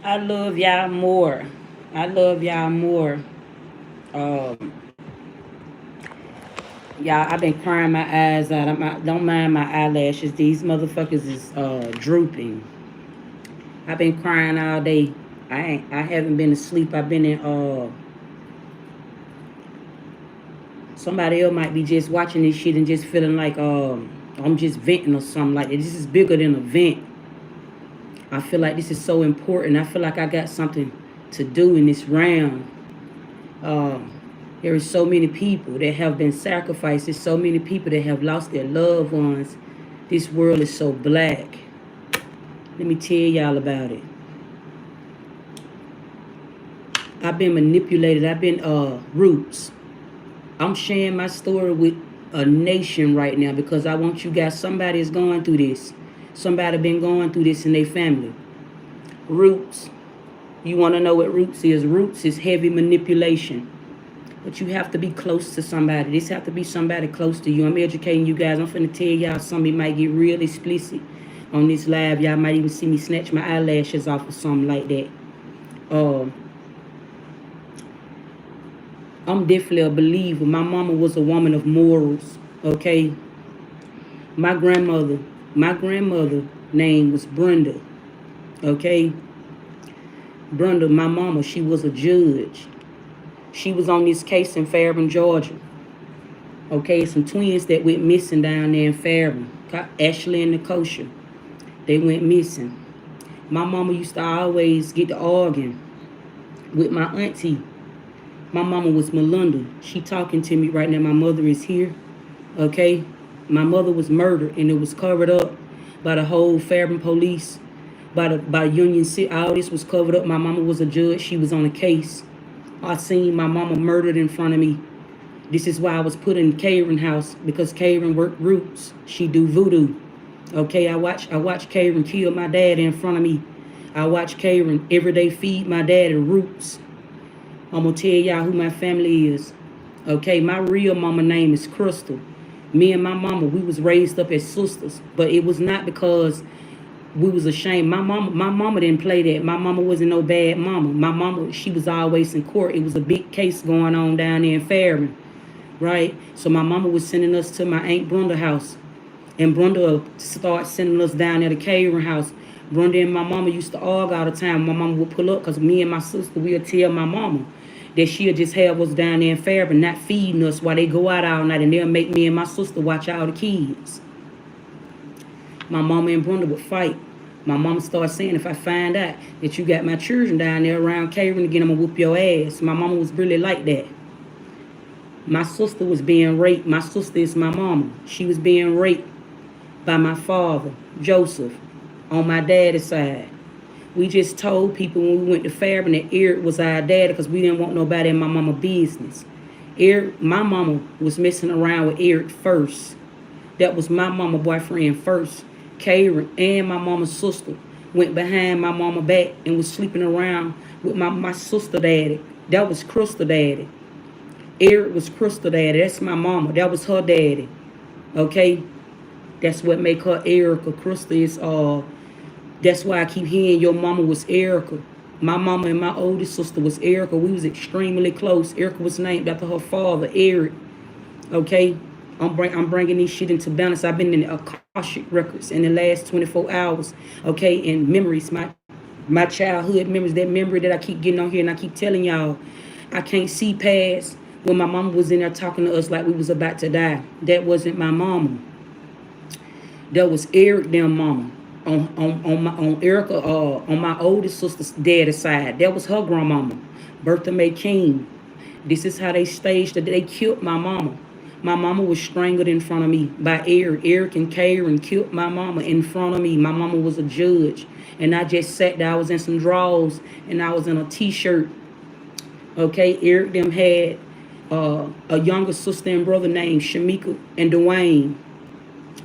I love y'all more. I love y'all more. Um, y'all, I've been crying my eyes out. Don't mind my eyelashes. These motherfuckers is drooping. I've been crying all day. I haven't been asleep. I've been in somebody else might be just watching this shit and just feeling like I'm just venting or something like that. This is bigger than a vent. I feel like this is so important. I feel like I got something to do in this round. Um, there is so many people that have been sacrificed. There's so many people that have lost their loved ones. This world is so black. Let me tell y'all about it. I've been manipulated. I've been roots. I'm sharing my story with a nation right now because I want you guys, somebody is going through this. Somebody been going through this in their family. Roots. You want to know what roots is? Roots is heavy manipulation. But you have to be close to somebody. This have to be somebody close to you. I'm educating you guys. I'm finna tell y'all something might get real explicit on this live. Y'all might even see me snatch my eyelashes off or something like that. I'm definitely a believer. My mama was a woman of morals. Okay. My grandmother name was Brenda. Okay. Brenda, my mama, she was a judge. She was on this case in Fairburn, Georgia. Okay, some twins that went missing down there in Fairburn. Ashley and Nicosia. They went missing. My mama used to always get to arguing with my auntie. My mama was Melinda. She talking to me right now. My mother is here. Okay? My mother was murdered and it was covered up by the whole Fairburn police, by Union City. All this was covered up. My mama was a judge. She was on a case. I seen my mama murdered in front of me. This is why I was put in Karen house, because Karen worked roots. She do voodoo. Okay, I watch Karen kill my dad in front of me. I watch Karen every day feed my dad roots. I'm gonna tell y'all who my family is. Okay, my real mama name is Crystal. Me and my mama, we was raised up as sisters, but it was not because we was ashamed. My mama didn't play that. My mama wasn't no bad mama. My mama, she was always in court. It was a big case going on down there in Fairburn, right? So my mama was sending us to my Aunt Brenda house, and Brenda started sending us down there to Karen house. Brenda and my mama used to argue all the time. My mama would pull up because me and my sister, we'll tell my mama that she'll just have us down there in Fairburn, not feeding us while they go out all night, and they'll make me and my sister watch all the kids. My mama and Brenda would fight. My mama started saying, if I find out that you got my children down there around Karen again, I'm going to whoop your ass. My mama was really like that. My sister was being raped. My sister is my mama. She was being raped by my father, Joseph, on my daddy's side. We just told people when we went to Fairburn that Eric was our daddy because we didn't want nobody in my mama business. Eric, my mama was messing around with Eric first. That was my mama boyfriend first. Karen and my mama's sister went behind my mama back and was sleeping around with my sister daddy. That was Crystal daddy. Eric was Crystal daddy. That's my mama. That was her daddy. Okay? That's what make her Erica. Crystal is that's why I keep hearing your mama was Erica. My mama and my oldest sister was Erica. We was extremely close. Erica was named after her father, Eric. Okay? I'm bringing these shit into balance. I've been in Akashic records in the last 24 hours. Okay? And memories, my childhood memories, that memory that I keep getting on here and I keep telling y'all, I can't see past when my mama was in there talking to us like we was about to die. That wasn't my mama. That was Eric them mama. On Erica, on my oldest sister's daddy's side. That was her grandmama, Bertha Mae King. This is how they staged it. They killed my mama. My mama was strangled in front of me by Eric. Eric and Karen killed my mama in front of me. My mama was a judge. And I just sat there. I was in some drawers and I was in a t-shirt. Okay, Eric them had a younger sister and brother named Shamika and Dwayne.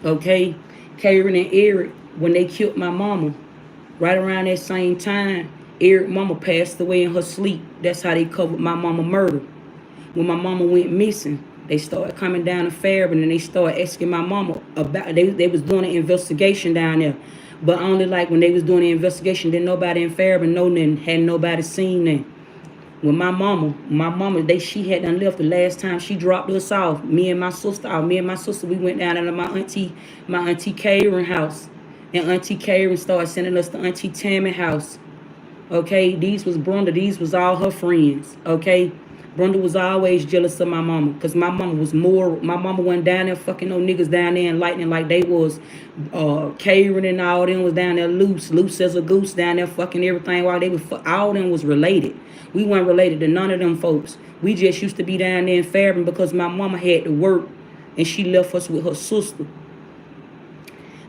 Okay, Karen and Eric, when they killed my mama, right around that same time, Eric's mama passed away in her sleep. That's how they covered my mama murder. When my mama went missing, they started coming down to Fairburn and they started asking my mama about, they was doing an investigation down there. But only like when they was doing the investigation, then nobody in Fairburn know nothing, had nobody seen them. When she had done left the last time she dropped us off. Me and my sister, we went down to my auntie Karen house. And Auntie Karen started sending us to Auntie Tammy house. Okay, these was Brenda, these was all her friends. Okay. Brenda was always jealous of my mama because my mama was more. My mama wasn't down there fucking no niggas down there and lightning like they was. Karen and all them was down there loose as a goose down there fucking everything while they was. All them was related. We weren't related to none of them folks. We just used to be down there in Fairburn because my mama had to work and she left us with her sister.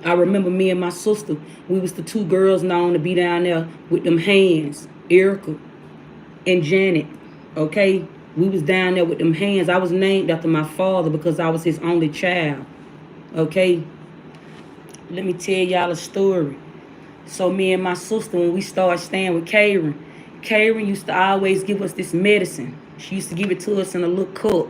I remember me and my sister, we was the two girls known to be down there with them hands, Erica and Janet. Okay, we was down there with them hands. I was named after my father because I was his only child. Okay, let me tell y'all a story. So me and my sister, when we started staying with Karen used to always give us this medicine. She used to give it to us in a little cup.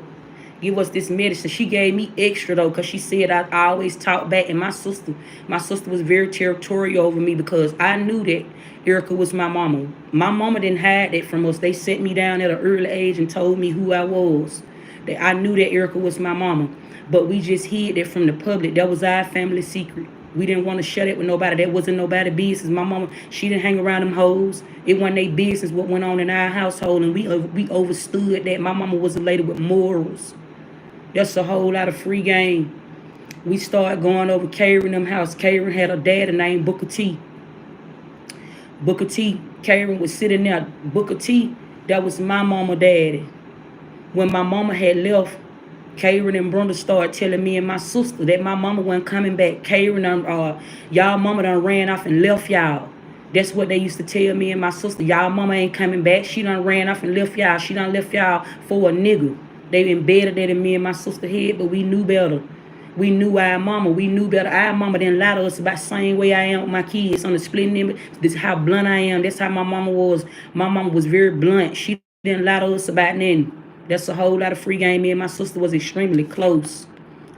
Give us this medicine. She gave me extra though, because she said I always talked back. And my sister was very territorial over me because I knew that Erica was my mama. My mama didn't hide that from us. They set me down at an early age and told me who I was. That I knew that Erica was my mama. But we just hid that from the public. That was our family secret. We didn't want to share it with nobody. That wasn't nobody's business. My mama, she didn't hang around them hoes. It wasn't their business what went on in our household. And we overstood that. My mama was a lady with morals. That's a whole lot of free game. We started going over Karen them house. Karen had a daddy named Booker T. Booker T. Karen was sitting there. Booker T. That was my mama daddy. When my mama had left, Karen and Brenda started telling me and my sister that my mama wasn't coming back. Karen, y'all mama done ran off and left y'all. That's what they used to tell me and my sister. Y'all mama ain't coming back. She done ran off and left y'all. She done left y'all for a nigga. They embedded that in me and my sister head, but we knew better. We knew our mama. We knew better. Our mama didn't lie to us about the same way I am with my kids on the splitting image. This is how blunt I am. That's how my mama was. My mama was very blunt. She didn't lie to us about nothing. That's a whole lot of free game. Me and my sister was extremely close.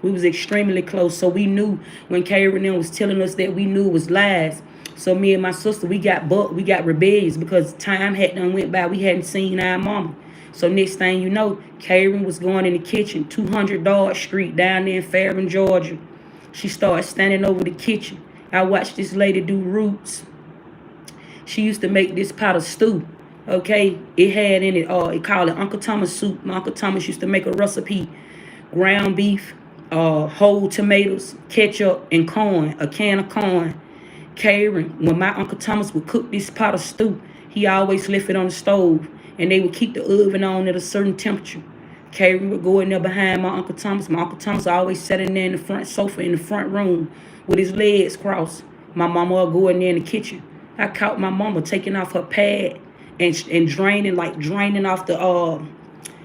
We was extremely close. So we knew when Karen was telling us that, we knew it was lies. So me and my sister, we got rebellious because time had done went by. We hadn't seen our mama. So next thing you know, Karen was going in the kitchen, 200 Dodge Street down there in Fairburn, Georgia. She started standing over the kitchen. I watched this lady do roots. She used to make this pot of stew. Okay, it had in it, it called it Uncle Thomas soup. My Uncle Thomas used to make a recipe: ground beef, whole tomatoes, ketchup, and corn, a can of corn. Karen, when my Uncle Thomas would cook this pot of stew, he always left it on the stove, and they would keep the oven on at a certain temperature. Karen would go in there behind my Uncle Thomas. My Uncle Thomas always sat in there in the front sofa in the front room with his legs crossed. My mama would go in there in the kitchen. I caught my mama taking off her pad and draining off the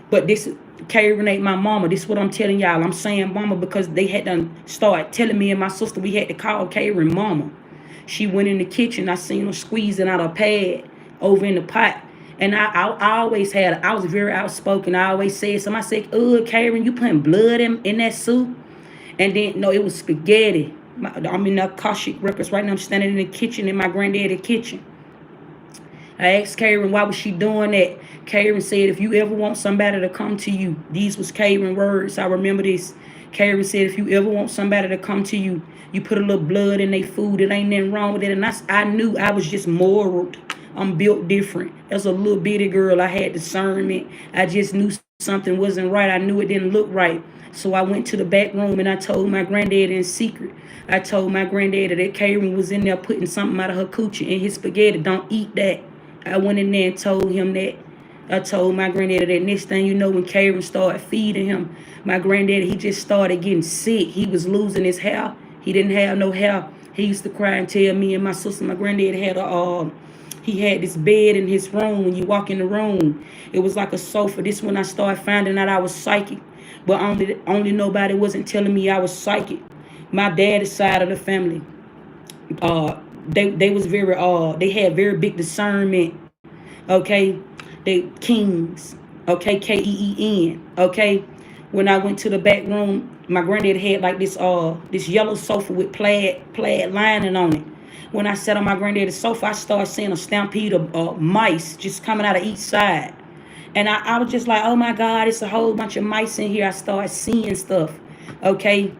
but this Karen ain't my mama. This is what I'm telling y'all. I'm saying mama because they had done start telling me and my sister we had to call Karen mama. She went in the kitchen. I seen her squeezing out her pad over in the pot. And I always I was very outspoken. I always said something. I said, Karen, you putting blood in that soup? And then, no, it was spaghetti. I'm in the Akashic Records right now. I'm standing in the kitchen, in my granddaddy's kitchen. I asked Karen why was she doing that. Karen said, if you ever want somebody to come to you, these was Karen words. I remember this. Karen said, if you ever want somebody to come to you, you put a little blood in their food. It ain't nothing wrong with it. And I knew I was just moral. I'm built different. As a little bitty girl, I had discernment. I just knew something wasn't right. I knew it didn't look right. So I went to the back room and I told my granddad in secret. I told my granddad that Karen was in there putting something out of her coochie in his spaghetti. Don't eat that. I went in there and told him that. I told my granddad that. Next thing you know, when Karen started feeding him, my granddad, he just started getting sick. He was losing his hair. He didn't have no hair. He used to cry and tell me and my sister, my granddad had he had this bed in his room. When you walk in the room, it was like a sofa. This when I started finding out I was psychic. But only nobody wasn't telling me I was psychic. My dad's side of the family, they was very they had very big discernment. Okay, they kings. Okay, Keen. Okay, when I went to the back room, my granddad had like this yellow sofa with plaid lining on it. When I sat on my granddaddy's sofa, I started seeing a stampede of mice just coming out of each side. And I was just like, oh my God, it's a whole bunch of mice in here. I started seeing stuff. Okay.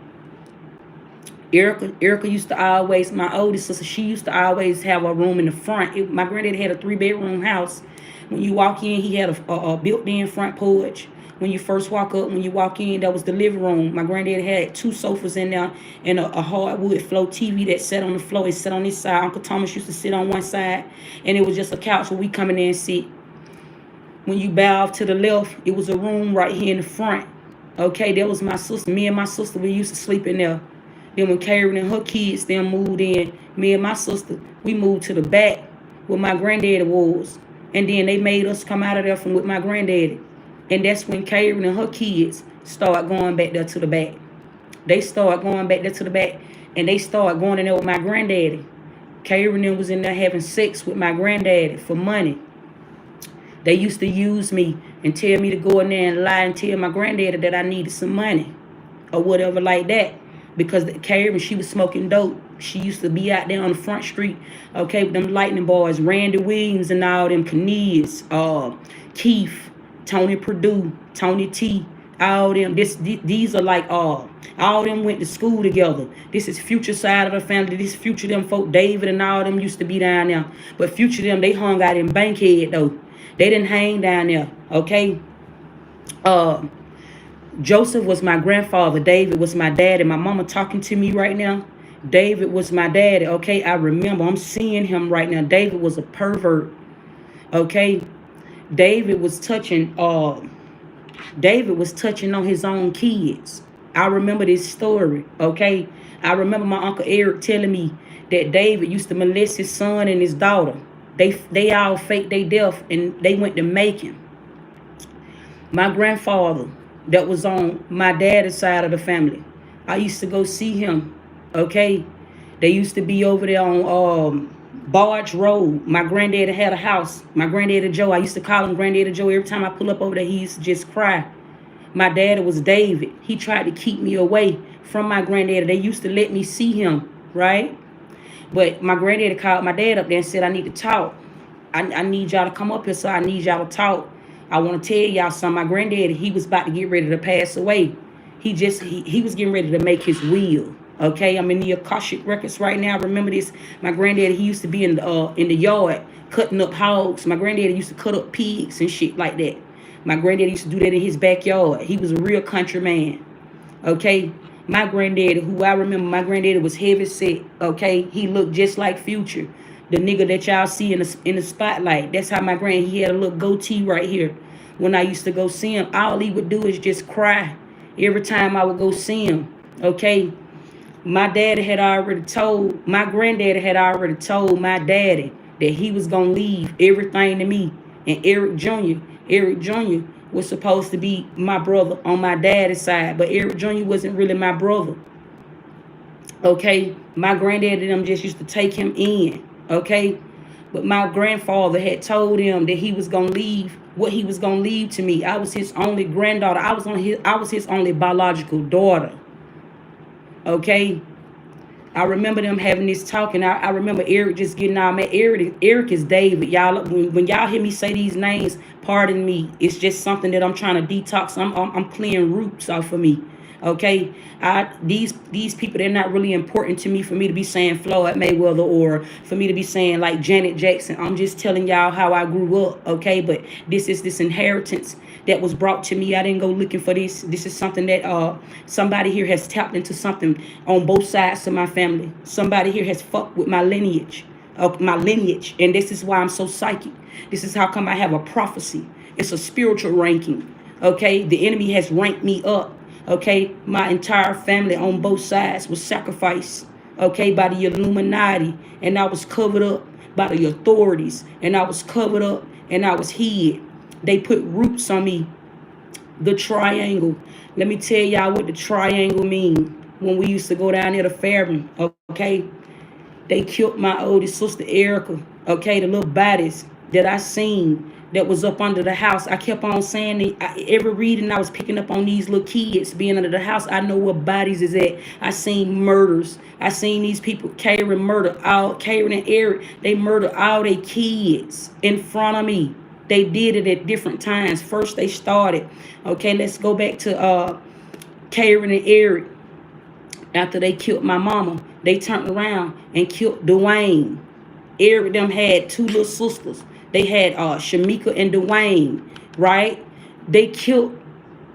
Erica used to always, my oldest sister, she used to always have a room in the front. My granddaddy had a 3-bedroom house. When you walk in, he had a built-in front porch. When you first walk up, when you walk in, that was the living room. My granddaddy had 2 sofas in there and a hardwood floor TV that sat on the floor. It sat on this side. Uncle Thomas used to sit on one side, and it was just a couch where we come in there and sit. When you bow off to the left, it was a room right here in the front. Okay, that was my sister. Me and my sister, we used to sleep in there. Then when Karen and her kids then moved in, me and my sister, we moved to the back where my granddaddy was. And then they made us come out of there from with my granddaddy. And that's when Karen and her kids started going back there to the back. They started going back there to the back, and they started going in there with my granddaddy. Karen was in there having sex with my granddaddy for money. They used to use me and tell me to go in there and lie and tell my granddaddy that I needed some money or whatever like that. Because Karen, she was smoking dope. She used to be out there on the front street, okay, with them lightning boys, Randy Williams and all them, Kanias, Keith, Tony Purdue, Tony T, all them. These are like, all them went to school together. This is Future side of the family. This Future them folk, David and all them used to be down there. But Future them, they hung out in Bankhead though. They didn't hang down there, okay? Joseph was my grandfather. David was my daddy. My mama talking to me right now. David was my daddy, okay? I remember. I'm seeing him right now. David was a pervert, okay? David was touching on his own kids. I remember this story, okay? I remember my Uncle Eric telling me that David used to molest his son and his daughter. They all faked their death and they went to Macon. My grandfather, that was on my daddy's side of the family, I used to go see him, okay? They used to be over there on Barge Road. My granddaddy had a house. My granddaddy Joe, I used to call him Granddaddy Joe. Every time I pull up over there, he used to just cry. My daddy was David. He tried to keep me away from my granddaddy. They used to let me see him, right? But my granddaddy called my dad up there and said, I need to talk. I need y'all to come up here, so I need y'all to talk. I want to tell y'all something. My granddaddy, he was about to get ready to pass away. He was getting ready to make his will. Okay, I'm in the Akashic Records right now. Remember this? My granddaddy, he used to be in the yard cutting up hogs. My granddaddy used to cut up pigs and shit like that. My granddaddy used to do that in his backyard. He was a real country man. Okay, my granddaddy, who I remember, my granddaddy was heavy set. Okay, he looked just like Future, the nigga that y'all see in the spotlight. That's how my granddaddy, he had a little goatee right here. When I used to go see him, all he would do is just cry every time I would go see him. Okay, my granddaddy had already told my daddy that he was gonna leave everything to me. And Eric Jr. was supposed to be my brother on my daddy's side, but Eric Jr. wasn't really my brother. Okay, my granddaddy and them just used to take him in. Okay, but my grandfather had told him that he was gonna leave what he was gonna leave to me. I was his only granddaughter. I was his only biological daughter. Okay, I remember them having this talk, and I remember Eric just getting out. Man, Eric is David. Y'all, when y'all hear me say these names, pardon me. It's just something that I'm trying to detox. I'm clearing roots off of me. Okay, these people, they're not really important to me for me to be saying Floyd Mayweather or for me to be saying like Janet Jackson. I'm just telling y'all how I grew up. Okay, but this is this inheritance that was brought to me. I didn't go looking for this. This is something that somebody here has tapped into something on both sides of my family. Somebody here has fucked with my lineage, and this is why I'm so psychic. This is how come I have a prophecy. It's a spiritual ranking. Okay, the enemy has ranked me up. Okay, my entire family on both sides was sacrificed, okay, by the Illuminati, and I was covered up by the authorities, and I was covered up, and I was hid. They put roots on me. The triangle. Let me tell y'all what the triangle mean. When we used to go down there to Fairman, okay, they killed my oldest sister Erica, okay, the little bodies that I seen. that was up under the house. I kept on saying it. Every reading I was picking up on these little kids being under the house. I know where bodies is at. I seen murders. I seen these people carrying murder out. Karen and Eric, they murdered all their kids in front of me. They did it at different times. First they started. Okay, let's go back to Karen and Eric. After they killed my mama, they turned around and killed Dwayne. Eric them had two little sisters. They had Shamika and Dwayne, right? They killed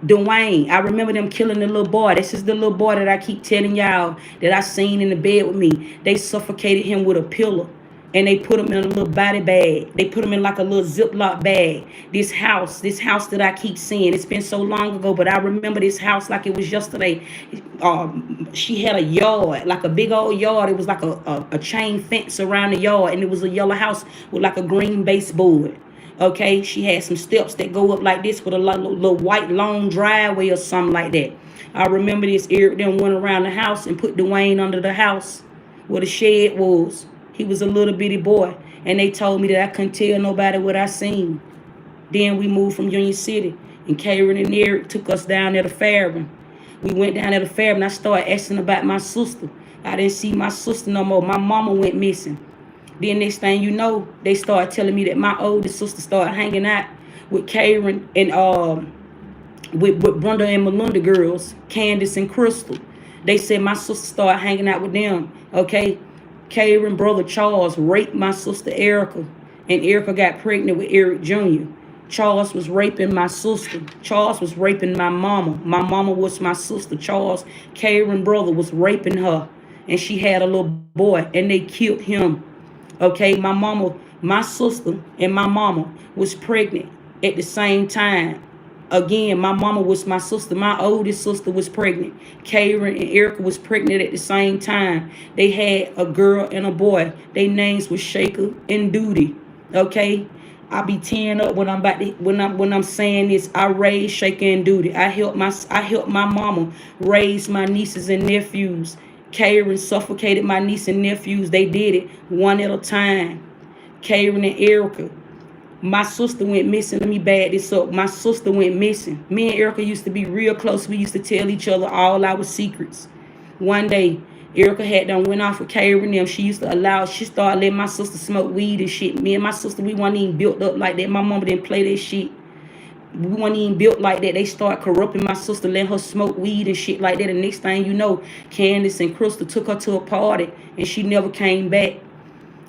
Dwayne. I remember them killing the little boy. This is the little boy that I keep telling y'all that I seen in the bed with me. They suffocated him with a pillow. And they put him in a little body bag. They put him in like a little Ziploc bag. This house that I keep seeing. It's been so long ago, but I remember this house like it was yesterday. She had a yard, like a big old yard. It was like a chain fence around the yard, and it was a yellow house with like a green baseboard. Okay, she had some steps that go up like this with a little white long driveway or something like that. I remember this. Eric then went around the house and put Dwayne under the house where the shed was. He was a little bitty boy, and they told me that I couldn't tell nobody what I seen. Then we moved from Union City, and Karen and Eric took us down there to Fairburn. We went down there to Fairburn. I started asking about my sister. I didn't see my sister no more. My mama went missing. Then next thing you know, they started telling me that my oldest sister started hanging out with Karen and with Brenda and Melinda girls, Candace and Crystal. They said my sister started hanging out with them, okay? Karen brother Charles raped my sister Erica, and Erica got pregnant with Eric Jr. Charles was raping my sister. Charles was raping my mama. My mama was my sister. Karen brother was raping her, and she had a little boy, and they killed him. Okay, my sister and my mama was pregnant at the same time. Again, my mama was my sister. My oldest sister was pregnant. Karen and Erica was pregnant at the same time. They had a girl and a boy. Their names was Shaker and Duty. Okay, I be tearing up when I'm saying this. I raised Shaker and Duty. I helped my mama raise my nieces and nephews. Karen suffocated my niece and nephews. They did it one at a time. Karen and Erica. My sister went missing. Let me bag this up. My sister went missing. Me and Erica used to be real close. We used to tell each other all our secrets. One day, Erica had done went off with Karen and them. She started letting my sister smoke weed and shit. Me and my sister, we weren't even built up like that. My mama didn't play that shit. We weren't even built like that. They started corrupting my sister, letting her smoke weed and shit like that. And next thing you know, Candace and Crystal took her to a party, and she never came back.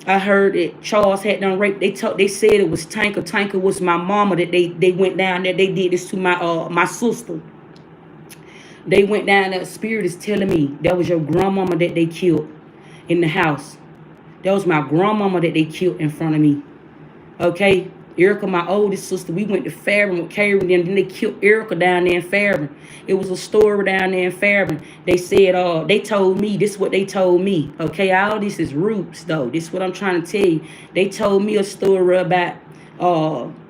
I heard that Charles had done rape. They said it was Tanker. Tanker was my mama that they went down there. They did this to my sister. They went down there. Spirit is telling me that was your grandmama that they killed in the house. That was my grandmama that they killed in front of me. Okay? Erica, my oldest sister, we went to Fairburn with Karen, and then they killed Erica down there in Fairburn. It was a story down there in Fairburn. They said, they told me, this is what they told me. Okay, all this is roots, though. This is what I'm trying to tell you. They told me a story about,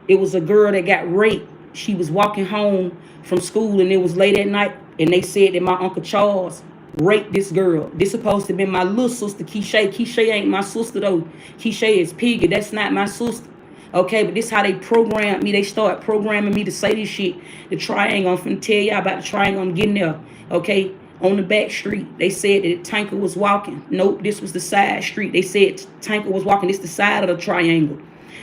it was a girl that got raped. She was walking home from school, and it was late at night, and they said that my Uncle Charles raped this girl. This supposed to be my little sister, Keisha. Keisha ain't my sister, though. Keisha is Piggy. That's not my sister. Okay, but this how they programmed me. They start programming me to say this shit. The triangle, I'm finna tell y'all about the triangle. I'm getting there. Okay, on the back street, they said that Tanker was walking. Nope, this was the side street. They said Tanker was walking. This the side of the triangle.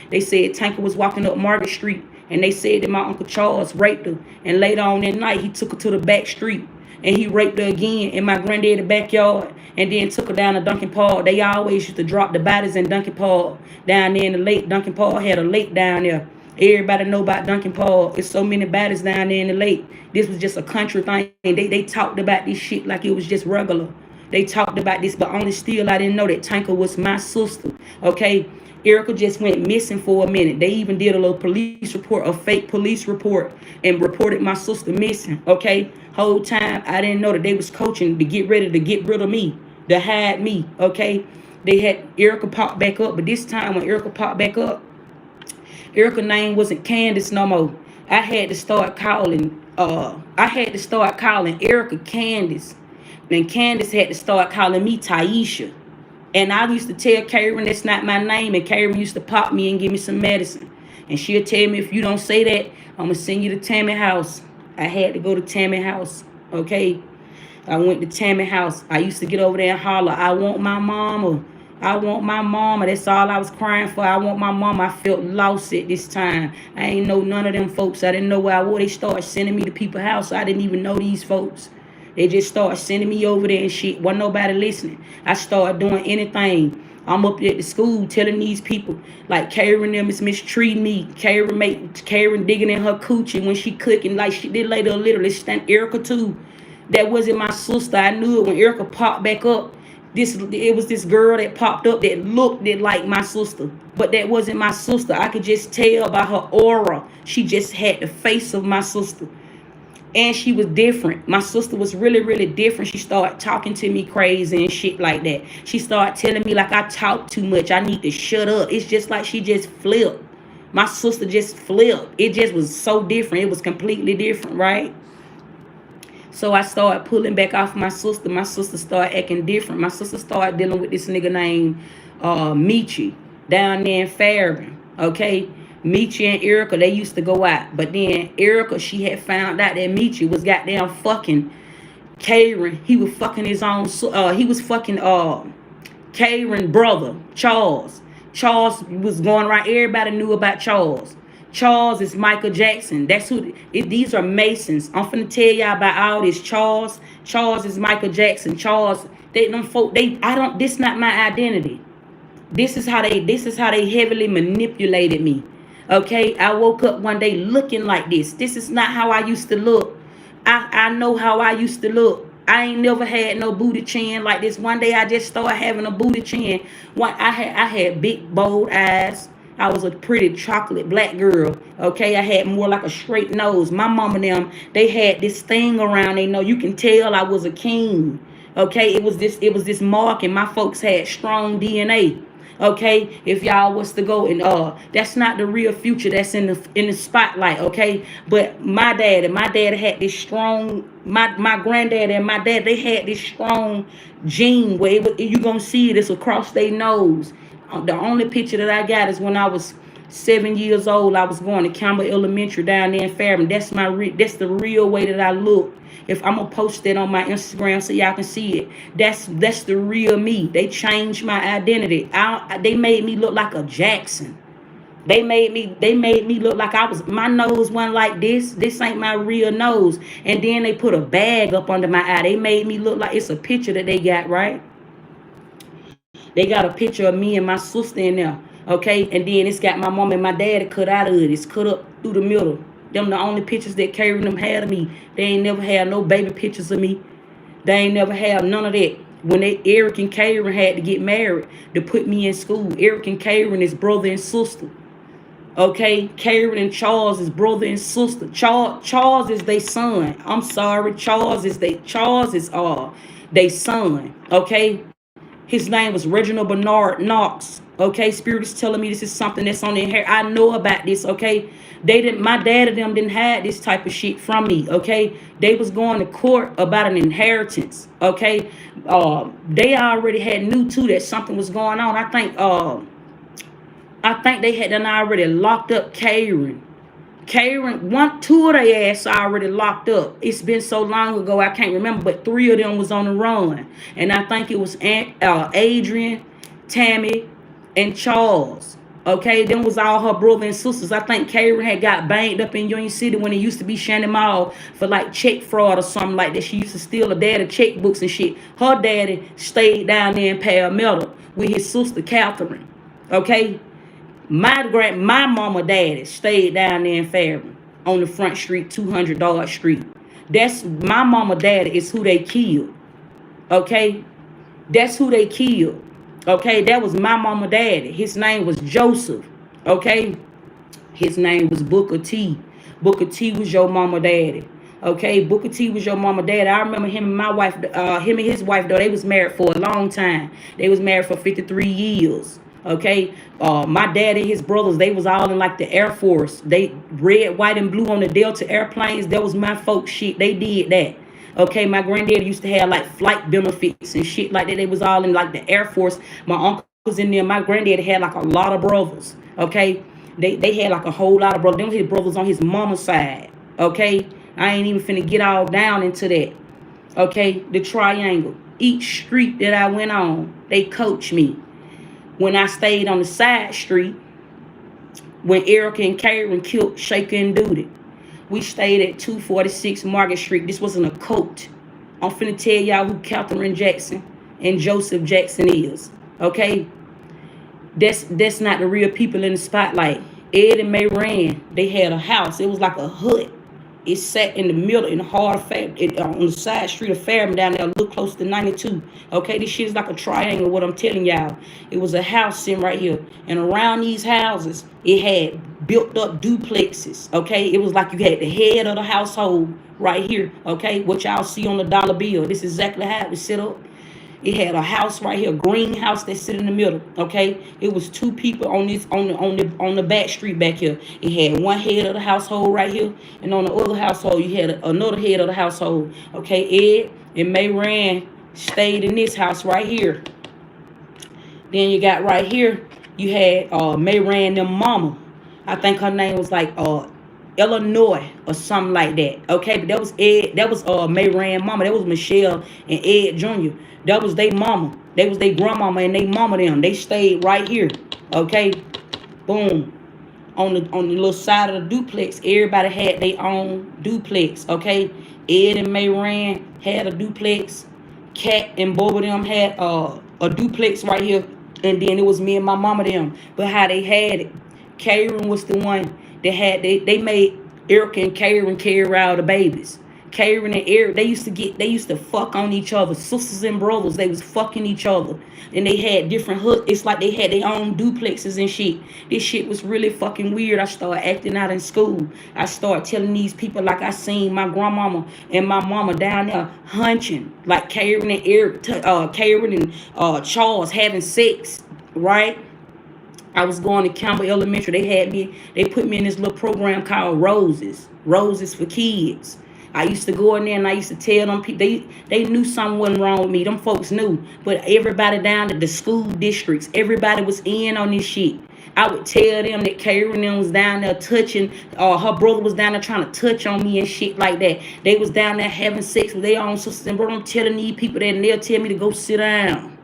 They said Tanker was walking up Market Street, and they said that my Uncle Charles raped her. And later on that night, he took her to the back street, and he raped her again in my granddaddy's backyard, and then took her down to Duncan Park. They always used to drop the bodies in Duncan Park down there in the lake. Duncan Park had a lake down there. Everybody know about Duncan Park. There's so many bodies down there in the lake. This was just a country thing. They talked about this shit like it was just regular. They talked about this, but only still I didn't know that Tanker was my sister. Okay, Erica just went missing for a minute. They even did a little police report, a fake police report, and reported my sister missing. Okay, whole time I didn't know that they was coaching to get ready to get rid of me, to hide me. Okay, they had Erica pop back up, but this time when Erica popped back up, Erica's name wasn't Candace no more. I had to start calling Erica Candace. Then Candace had to start calling me Taisha. And I used to tell Karen that's not my name, and Karen used to pop me and give me some medicine. And she'll tell me, if you don't say that, I'm going to send you to Tammy house. I had to go to Tammy house, okay? I went to Tammy house. I used to get over there and holler, I want my mama. I want my mama. That's all I was crying for. I want my mama. I felt lost at this time. I ain't know none of them folks. I didn't know where I was. They started sending me to people's house. I didn't even know these folks. They just started sending me over there and shit. Wasn't nobody listening. I started doing anything. I'm up at the school telling these people, like, Karen them is mistreating me. Karen digging in her coochie when she cooking. Like, she did later literally stand Erica too. That wasn't my sister. I knew it when Erica popped back up. It was this girl that popped up that looked like my sister, but that wasn't my sister. I could just tell by her aura. She just had the face of my sister, and she was different. My sister was really, really different. She started talking to me crazy and shit like that. She started telling me like I talk too much. I need to shut up. It's just like she just flipped. My sister just flipped. It just was so different. It was completely different, right? So I started pulling back off my sister. My sister started acting different. My sister started dealing with this nigga named Michi down there in Fairburn. Okay? Michi and Erica, they used to go out. But then Erica, she had found out that Michi was goddamn fucking Karen. He was fucking his own, he was fucking Karen brother, Charles. Charles was going around. Everybody knew about Charles. Charles is Michael Jackson. That's who. These are Masons. I'm finna tell y'all about all this. Charles is Michael Jackson. Charles, them folk. I don't. This not my identity. This is how they heavily manipulated me. Okay, I woke up one day looking like this. This is not how I used to look. I know how I used to look. I ain't never had no booty chin like this. One day I just started having a booty chin. I had big bold eyes. I was a pretty chocolate black girl. Okay, I had more like a straight nose. My mama and them, they had this thing around. They know you can tell I was a king. Okay, it was this mark, and my folks had strong DNA. Okay, if y'all was to go and that's not the real Future that's in the spotlight. Okay, but my dad had this strong. My granddad and my dad, they had this strong gene where you gonna see it. It's across their nose. The only picture that I got is when I was 7 years old. I was going to Campbell Elementary down there in Fairburn. That's the real way that I look. If I'm gonna post that on my Instagram so y'all can see it, that's the real me. They changed my identity. They made me look like a Jackson. They made me look like my nose wasn't like this. This ain't my real nose. And then they put a bag up under my eye. They made me look like, it's a picture that they got, right? They got a picture of me and my sister in there, okay? And then it's got my mom and my dad cut out of it. It's cut up through the middle. Them the only pictures that Karen them had of me. They ain't never had no baby pictures of me. They ain't never had none of that. When Eric and Karen had to get married to put me in school. Eric and Karen is brother and sister. Okay, Karen and Charles is brother and sister. Charles is their son. I'm sorry, Charles is their son. Okay. His name was Reginald Bernard Knox. Okay, Spirit is telling me this is something that's on their hair. I know about this. Okay, my dad and them didn't have this type of shit from me. Okay, they was going to court about an inheritance. Okay, they already had knew too that something was going on. I think they had done already locked up Karen. Two of their ass already locked up. It's been so long ago I can't remember, but 3 of them was on the run. And I think it was Adrian, Tammy, and Charles. Okay, them was all her brother and sisters. I think Karen had got banged up in Union City when it used to be Shannon Mall for like check fraud or something like that. She used to steal her daddy checkbooks and shit. Her daddy stayed down there in Palmetto with his sister Catherine. Okay. My mama daddy stayed down there in Fairburn on the front street, 200 Dodge Street. That's my mama daddy is who they killed. Okay? That's who they killed. Okay? That was my mama daddy. His name was Joseph. Okay? His name was Booker T. Booker T was your mama daddy. Okay? Booker T was your mama daddy. I remember him and his wife, though, they was married for a long time. They was married for 53 years. Okay, my dad and his brothers, they was all in like the Air Force. They red, white, and blue on the Delta airplanes. That was my folks shit. They did that. Okay, my granddad used to have like flight benefits and shit like that. They was all in like the Air Force. My uncle was in there. My granddad had like a lot of brothers. Okay, They had like a whole lot of brothers. Them his brothers on his mama's side. Okay, I ain't even finna get all down into that. Okay, the triangle. Each street that I went on, they coached me. When I stayed on the side street, when Erica and Karen killed Shaker and Duty, we stayed at 246 Market Street. This wasn't a cult. I'm finna tell y'all who Catherine Jackson and Joseph Jackson is. Okay? That's not the real people in the spotlight. Ed and May Rand, they had a house. It was like a hut. It sat in the middle in the heart of on the side street of Fairman down there, a little close to 92. Okay, this shit is like a triangle, what I'm telling y'all. It was a house sitting right here. And around these houses, it had built up duplexes. Okay, it was like you had the head of the household right here. Okay, what y'all see on the dollar bill. This is exactly how it was set up. It had a house right here, a green house that sit in the middle. Okay, it was two people on the back street back here. It had one head of the household right here, and on the other household you had another head of the household. Okay, Ed and May Rand stayed in this house right here. Then you got right here, you had May Rand and mama. I think her name was like Illinois or something like that. Okay, but that was Ed. That was May Rand mama. That was Michelle and Ed Jr. That was their mama. That was their grandmama and they mama them. They stayed right here. Okay, boom. On the little side of the duplex, everybody had their own duplex. Okay, Ed and May Rand had a duplex. Kat and Bob of them had a duplex right here, and then it was me and my mama them. But how they had it, Karen was the one that had they made Erica and Karen carry out the babies. Karen and Eric, they used to fuck on each other, sisters and brothers. They was fucking each other, and they had different hoods. It's like they had their own duplexes and shit. This shit was really fucking weird. I started acting out in school. I started telling these people like I seen my grandmama and my mama down there hunching, like Karen and Eric, Karen and Charles having sex, right? I was going to Campbell Elementary. They put me in this little program called Roses for Kids. I used to go in there and I used to tell them people, they knew something wasn't wrong with me. Them folks knew. But everybody down at the school districts, everybody was in on this shit. I would tell them that Karen was down there touching, her brother was down there trying to touch on me and shit like that. They was down there having sex with their own sisters and brother. I'm telling these people that, and they'll tell me to go sit down.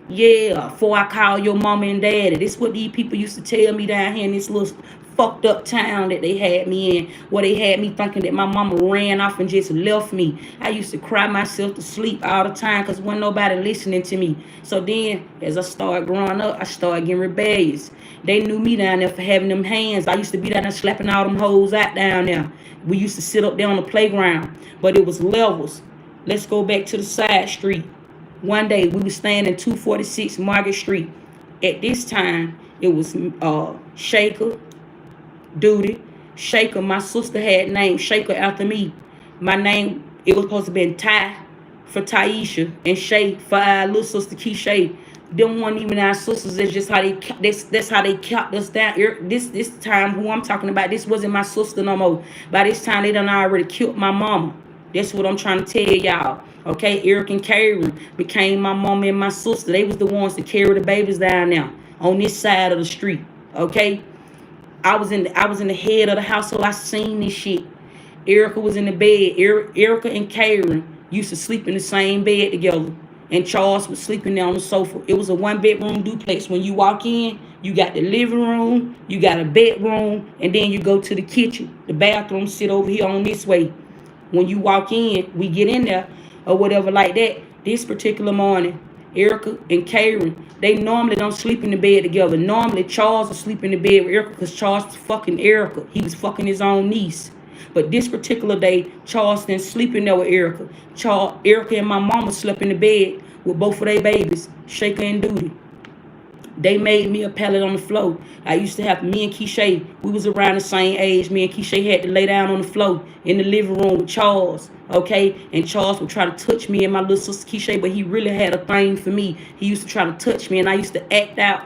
Yeah, before I call your mama and daddy. This is what these people used to tell me down here in this little fucked up town that they had me in, where they had me thinking that my mama ran off and just left me. I used to cry myself to sleep all the time because wasn't nobody listening to me. So then, as I started growing up, I started getting rebellious. They knew me down there for having them hands. I used to be down there slapping all them hoes out down there. We used to sit up there on the playground, but it was levels. Let's go back to the side street. One day, we were staying in 246 Market Street. At this time, it was Shaker, Duty. Shaker, my sister had named Shaker after me. My name, it was supposed to be Ty for Taisha and Shay for our little sister Keisha. Them weren't even our sisters. It's just how that's how they kept us down. This time, who I'm talking about, this wasn't my sister no more. By this time, they done already killed my mama. That's what I'm trying to tell y'all. Okay, Eric and Karen became my mama and my sister. They was the ones that carried the babies down there on this side of the street. Okay, I was in the head of the household. I seen this shit. Erica was in the bed. Erica and Karen used to sleep in the same bed together, and Charles was sleeping there on the sofa. It was a 1-bedroom duplex. When you walk in, you got the living room, you got a bedroom, and then you go to the kitchen. The bathroom sit over here on this way. When you walk in, we get in there or whatever like that. This particular morning, Erica and Karen, they normally don't sleep in the bed together. Normally, Charles will sleep in the bed with Erica because Charles was fucking Erica. He was fucking his own niece. But this particular day, Charles didn't sleep in there with Erica. Erica and my mama slept in the bed with both of their babies, Shaker and Duty. They made me a pallet on the floor. I used to have, me and Keisha, we was around the same age. Me and Keisha had to lay down on the floor in the living room with Charles, okay? And Charles would try to touch me and my little sister Keisha, but he really had a thing for me. He used to try to touch me, and I used to act out.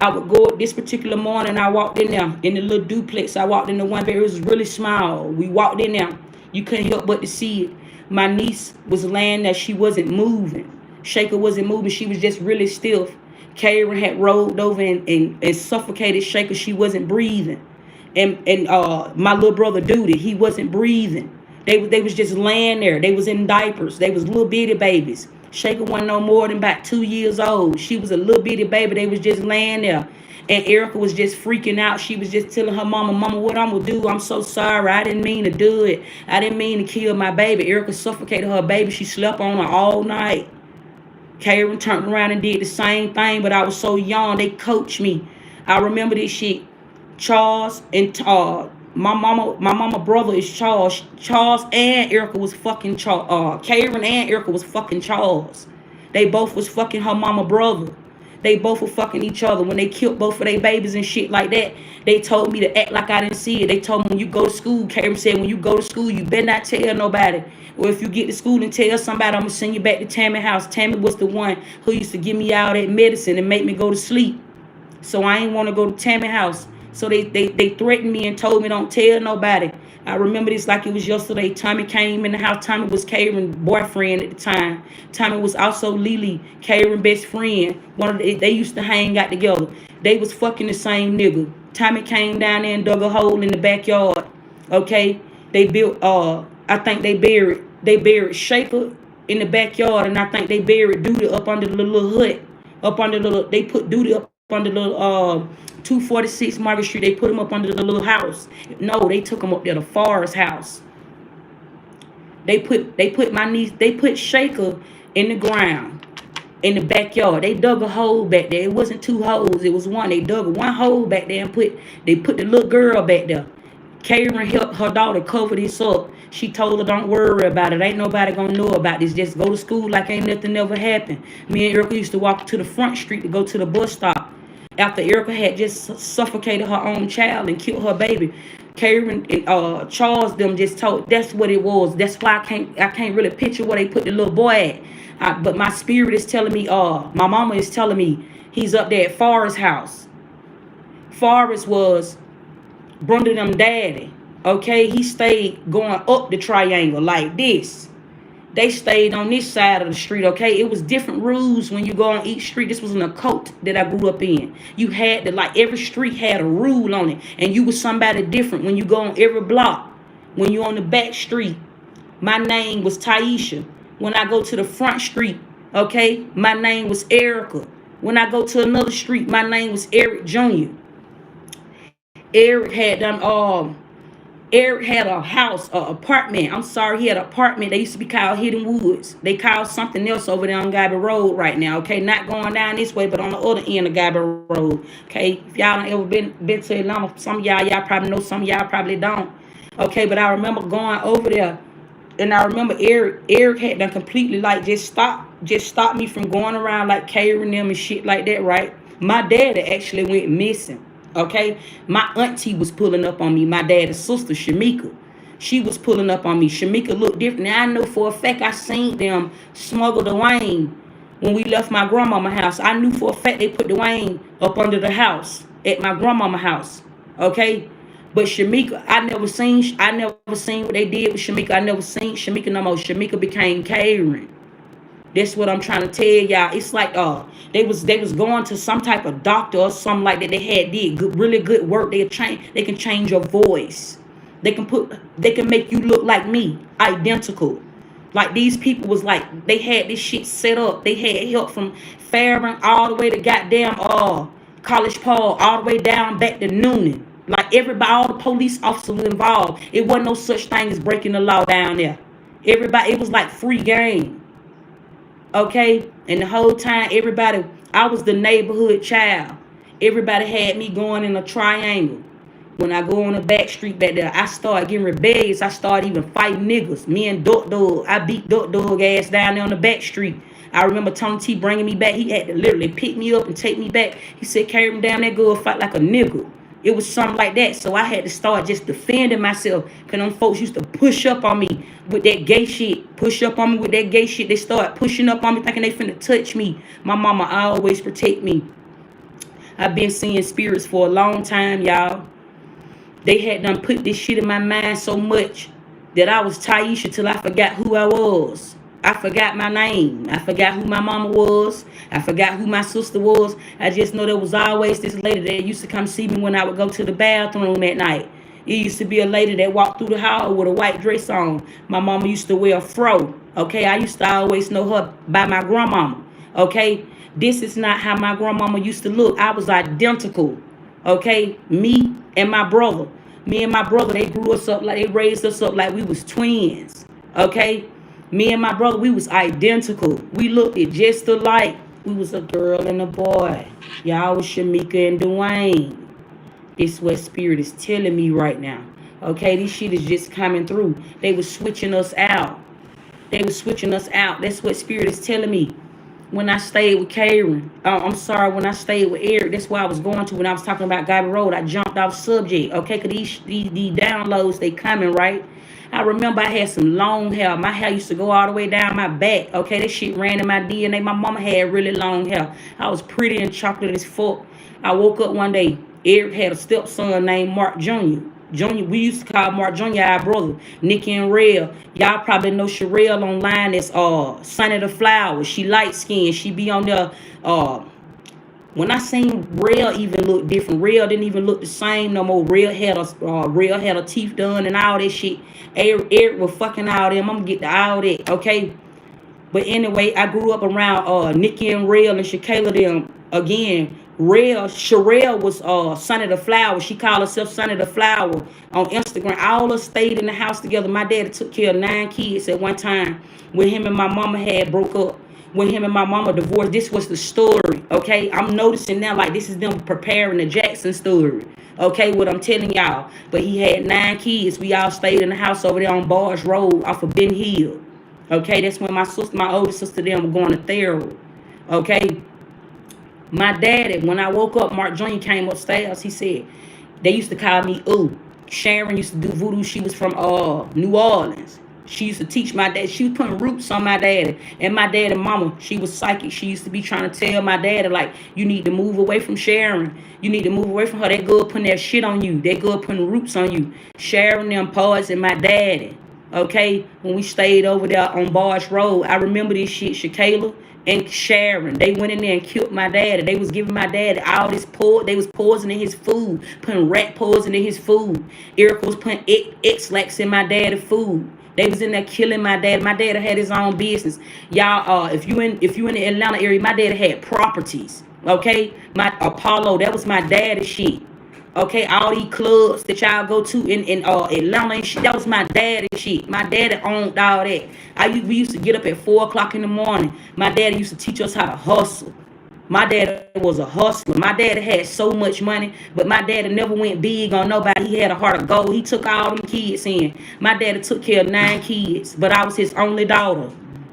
I would go this particular morning, I walked in there, in the little duplex. I walked in the one bed, it was really small. We walked in there. You couldn't help but to see it. My niece was laying there. She wasn't moving. Shaker wasn't moving. She was just really stiff. Karen had rolled over and suffocated Shaker. She wasn't breathing. And my little brother Duty, he wasn't breathing. They was just laying there. They was in diapers. They was little bitty babies. Shaker wasn't no more than about 2 years old. She was a little bitty baby. They was just laying there. And Erica was just freaking out. She was just telling her mama, Mama, what I'm going to do? I'm so sorry. I didn't mean to do it. I didn't mean to kill my baby. Erica suffocated her baby. She slept on her all night. Karen turned around and did the same thing, but I was so young. They coached me. I remember this shit. Charles and my mama brother is Charles. Charles and Erica was fucking Charles. Karen and Erica was fucking Charles. They both was fucking her mama brother. They both were fucking each other. When they killed both of their babies and shit like that, they told me to act like I didn't see it. They told me when you go to school, Karen said, when you go to school, you better not tell nobody. Or if you get to school and tell somebody, I'm going to send you back to Tammy's house. Tammy was the one who used to give me all that medicine and make me go to sleep. So I ain't want to go to Tammy's house. So they threatened me and told me don't tell nobody. I remember this like it was yesterday. Tommy came in the house. Tommy was Karen's boyfriend at the time. Tommy was also Lily, Karen's best friend. They used to hang out together. They was fucking the same nigga. Tommy came down there and dug a hole in the backyard. Okay, they built. I think they buried Shaker in the backyard, and I think they buried Duty up under the little hut. They put Duty up under the little 246 Market Street. They put him up under the little house. No, they took him up there to Forest house. They put my niece, they put Shaker in the ground in the backyard. They dug a hole back there. It wasn't 2 holes, it was one. They dug 1 hole back there and they put the little girl back there. Karen helped her daughter cover this up. She told her, don't worry about it. Ain't nobody gonna know about this. Just go to school like ain't nothing ever happened. Me and Erica used to walk to the front street to go to the bus stop. After Erica had just suffocated her own child and killed her baby, Karen and Charles them just told, that's what it was. That's why I can't really picture where they put the little boy at. But my spirit is telling me, my mama is telling me he's up there at Forrest's house. Forrest was Brenda them daddy. Okay, he stayed going up the triangle like this. They stayed on this side of the street, okay? It was different rules when you go on each street. This was an occult that I grew up in. You had to, like, every street had a rule on it. And you was somebody different when you go on every block. When you on the back street, my name was Taisha. When I go to the front street, okay, my name was Erica. When I go to another street, my name was Eric Jr. Eric had a house, an apartment. I'm sorry, he had an apartment. They used to be called Hidden Woods. They called something else over there on Guyber Road right now. Okay, not going down this way, but on the other end of Guyber Road. Okay, if y'all ain't ever been to Atlanta, some of y'all probably know, some of y'all probably don't. Okay, but I remember going over there, and I remember Eric had done completely like just stopped me from going around like carrying them and shit like that. Right, my daddy actually went missing. Okay, my auntie was pulling up on me. My daddy's sister, Shamika, she was pulling up on me. Shamika looked different. Now, I know for a fact I seen them smuggle Dwayne when we left my grandmama's house. I knew for a fact they put Dwayne up under the house at my grandmama's house. Okay, but Shamika, I never seen what they did with Shamika. I never seen Shamika no more. Shamika became Karen. That's what I'm trying to tell y'all. It's like they was going to some type of doctor or something like that. They did really good work. They can change your voice. They can make you look like me, identical. Like these people was like, they had this shit set up. They had help from Fairburn all the way to goddamn College Park, all the way down back to Noonan. Like everybody, all the police officers involved. It wasn't no such thing as breaking the law down there. Everybody, it was like free game. Okay, and the whole time, I was the neighborhood child. Everybody had me going in a triangle. When I go on the back street back there, I started getting rebellious. I started even fighting niggas. Me and Duck Dog, I beat Duck Dog ass down there on the back street. I remember Tony T bringing me back. He had to literally pick me up and take me back. He said, carry me down there, go fight like a nigga. It was something like that. So I had to start just defending myself. Because them folks used to push up on me with that gay shit. Push up on me with that gay shit. They start pushing up on me thinking they finna touch me. My mama always protect me. I've been seeing spirits for a long time, y'all. They had done put this shit in my mind so much that I was Taisha till I forgot who I was. I forgot my name. I forgot who my mama was. I forgot who my sister was. I just know there was always this lady that used to come see me when I would go to the bathroom at night. It used to be a lady that walked through the hall with a white dress on. My mama used to wear a fro. Okay, I used to always know her by my grandmama. Okay, this is not how my grandmama used to look. I was identical. Okay, me and my brother. Me and my brother, they grew us up like they raised us up like we was twins. Okay, me and my brother, we was identical. We looked it just alike. We was a girl and a boy. Y'all was Shamika and Dwayne. This is what Spirit is telling me right now. Okay, this shit is just coming through. They was switching us out. They was switching us out. That's what Spirit is telling me. When I stayed with Karen, when I stayed with Eric, that's where I was going to when I was talking about Gabby Road. I jumped off subject, okay, because these downloads, they coming, right? I remember I had some long hair. My hair used to go all the way down my back, okay? That shit ran in my DNA. My mama had really long hair. I was pretty and chocolate as fuck. I woke up one day. Eric had a stepson named Mark Jr. We used to call Mark Jr. our brother. Nikki and Rail. Y'all probably know Sherelle online as Sunny the Flower. She light skinned. She be on there. When I seen Rail even look different, Rail didn't even look the same no more. Rail had her teeth done and all that shit. Eric was fucking all them. I'm gonna get to all that, okay? But anyway, I grew up around Nikki and Rail and Shakayla them again. Sherelle was Sunny the Flower. She called herself Sunny the Flower on Instagram. All of us stayed in the house together. My daddy took care of 9 kids at one time. When him and my mama had broke up. When him and my mama divorced. This was the story, okay? I'm noticing now like this is them preparing the Jackson story. Okay, what I'm telling y'all. But he had 9 kids. We all stayed in the house over there on Barge Road off of Ben Hill. Okay, that's when my older sister them were going to therapy. Okay. My daddy, when I woke up, Mark Jr. came upstairs. He said, they used to call me Ooh. Sharon used to do voodoo. She was from New Orleans. She used to teach my dad. She was putting roots on my daddy. And my daddy mama, she was psychic. She used to be trying to tell my daddy, like, you need to move away from Sharon. You need to move away from her. That girl putting that shit on you. That girl putting roots on you. Sharon them poison my daddy. Okay? When we stayed over there on Barge Road, I remember this shit, Shakayla and Sharon, they went in there and killed my daddy. They was giving my daddy all this they was poisoning his food, putting rat poison in his food. Erica was putting X-Lax in my daddy's food. They was in there killing my dad. My dad had his own business. Y'all, if you in the Atlanta area, my dad had properties. Okay? My Apollo, that was my daddy's shit. Okay, all these clubs that y'all go to in Atlanta and shit, that was my daddy shit. My daddy owned all that. We used to get up at 4 o'clock in the morning. My daddy used to teach us how to hustle. My daddy was a hustler. My daddy had so much money, but my daddy never went big on nobody. He had a heart of gold. He took all them kids in. My daddy took care of 9 kids, but I was his only daughter.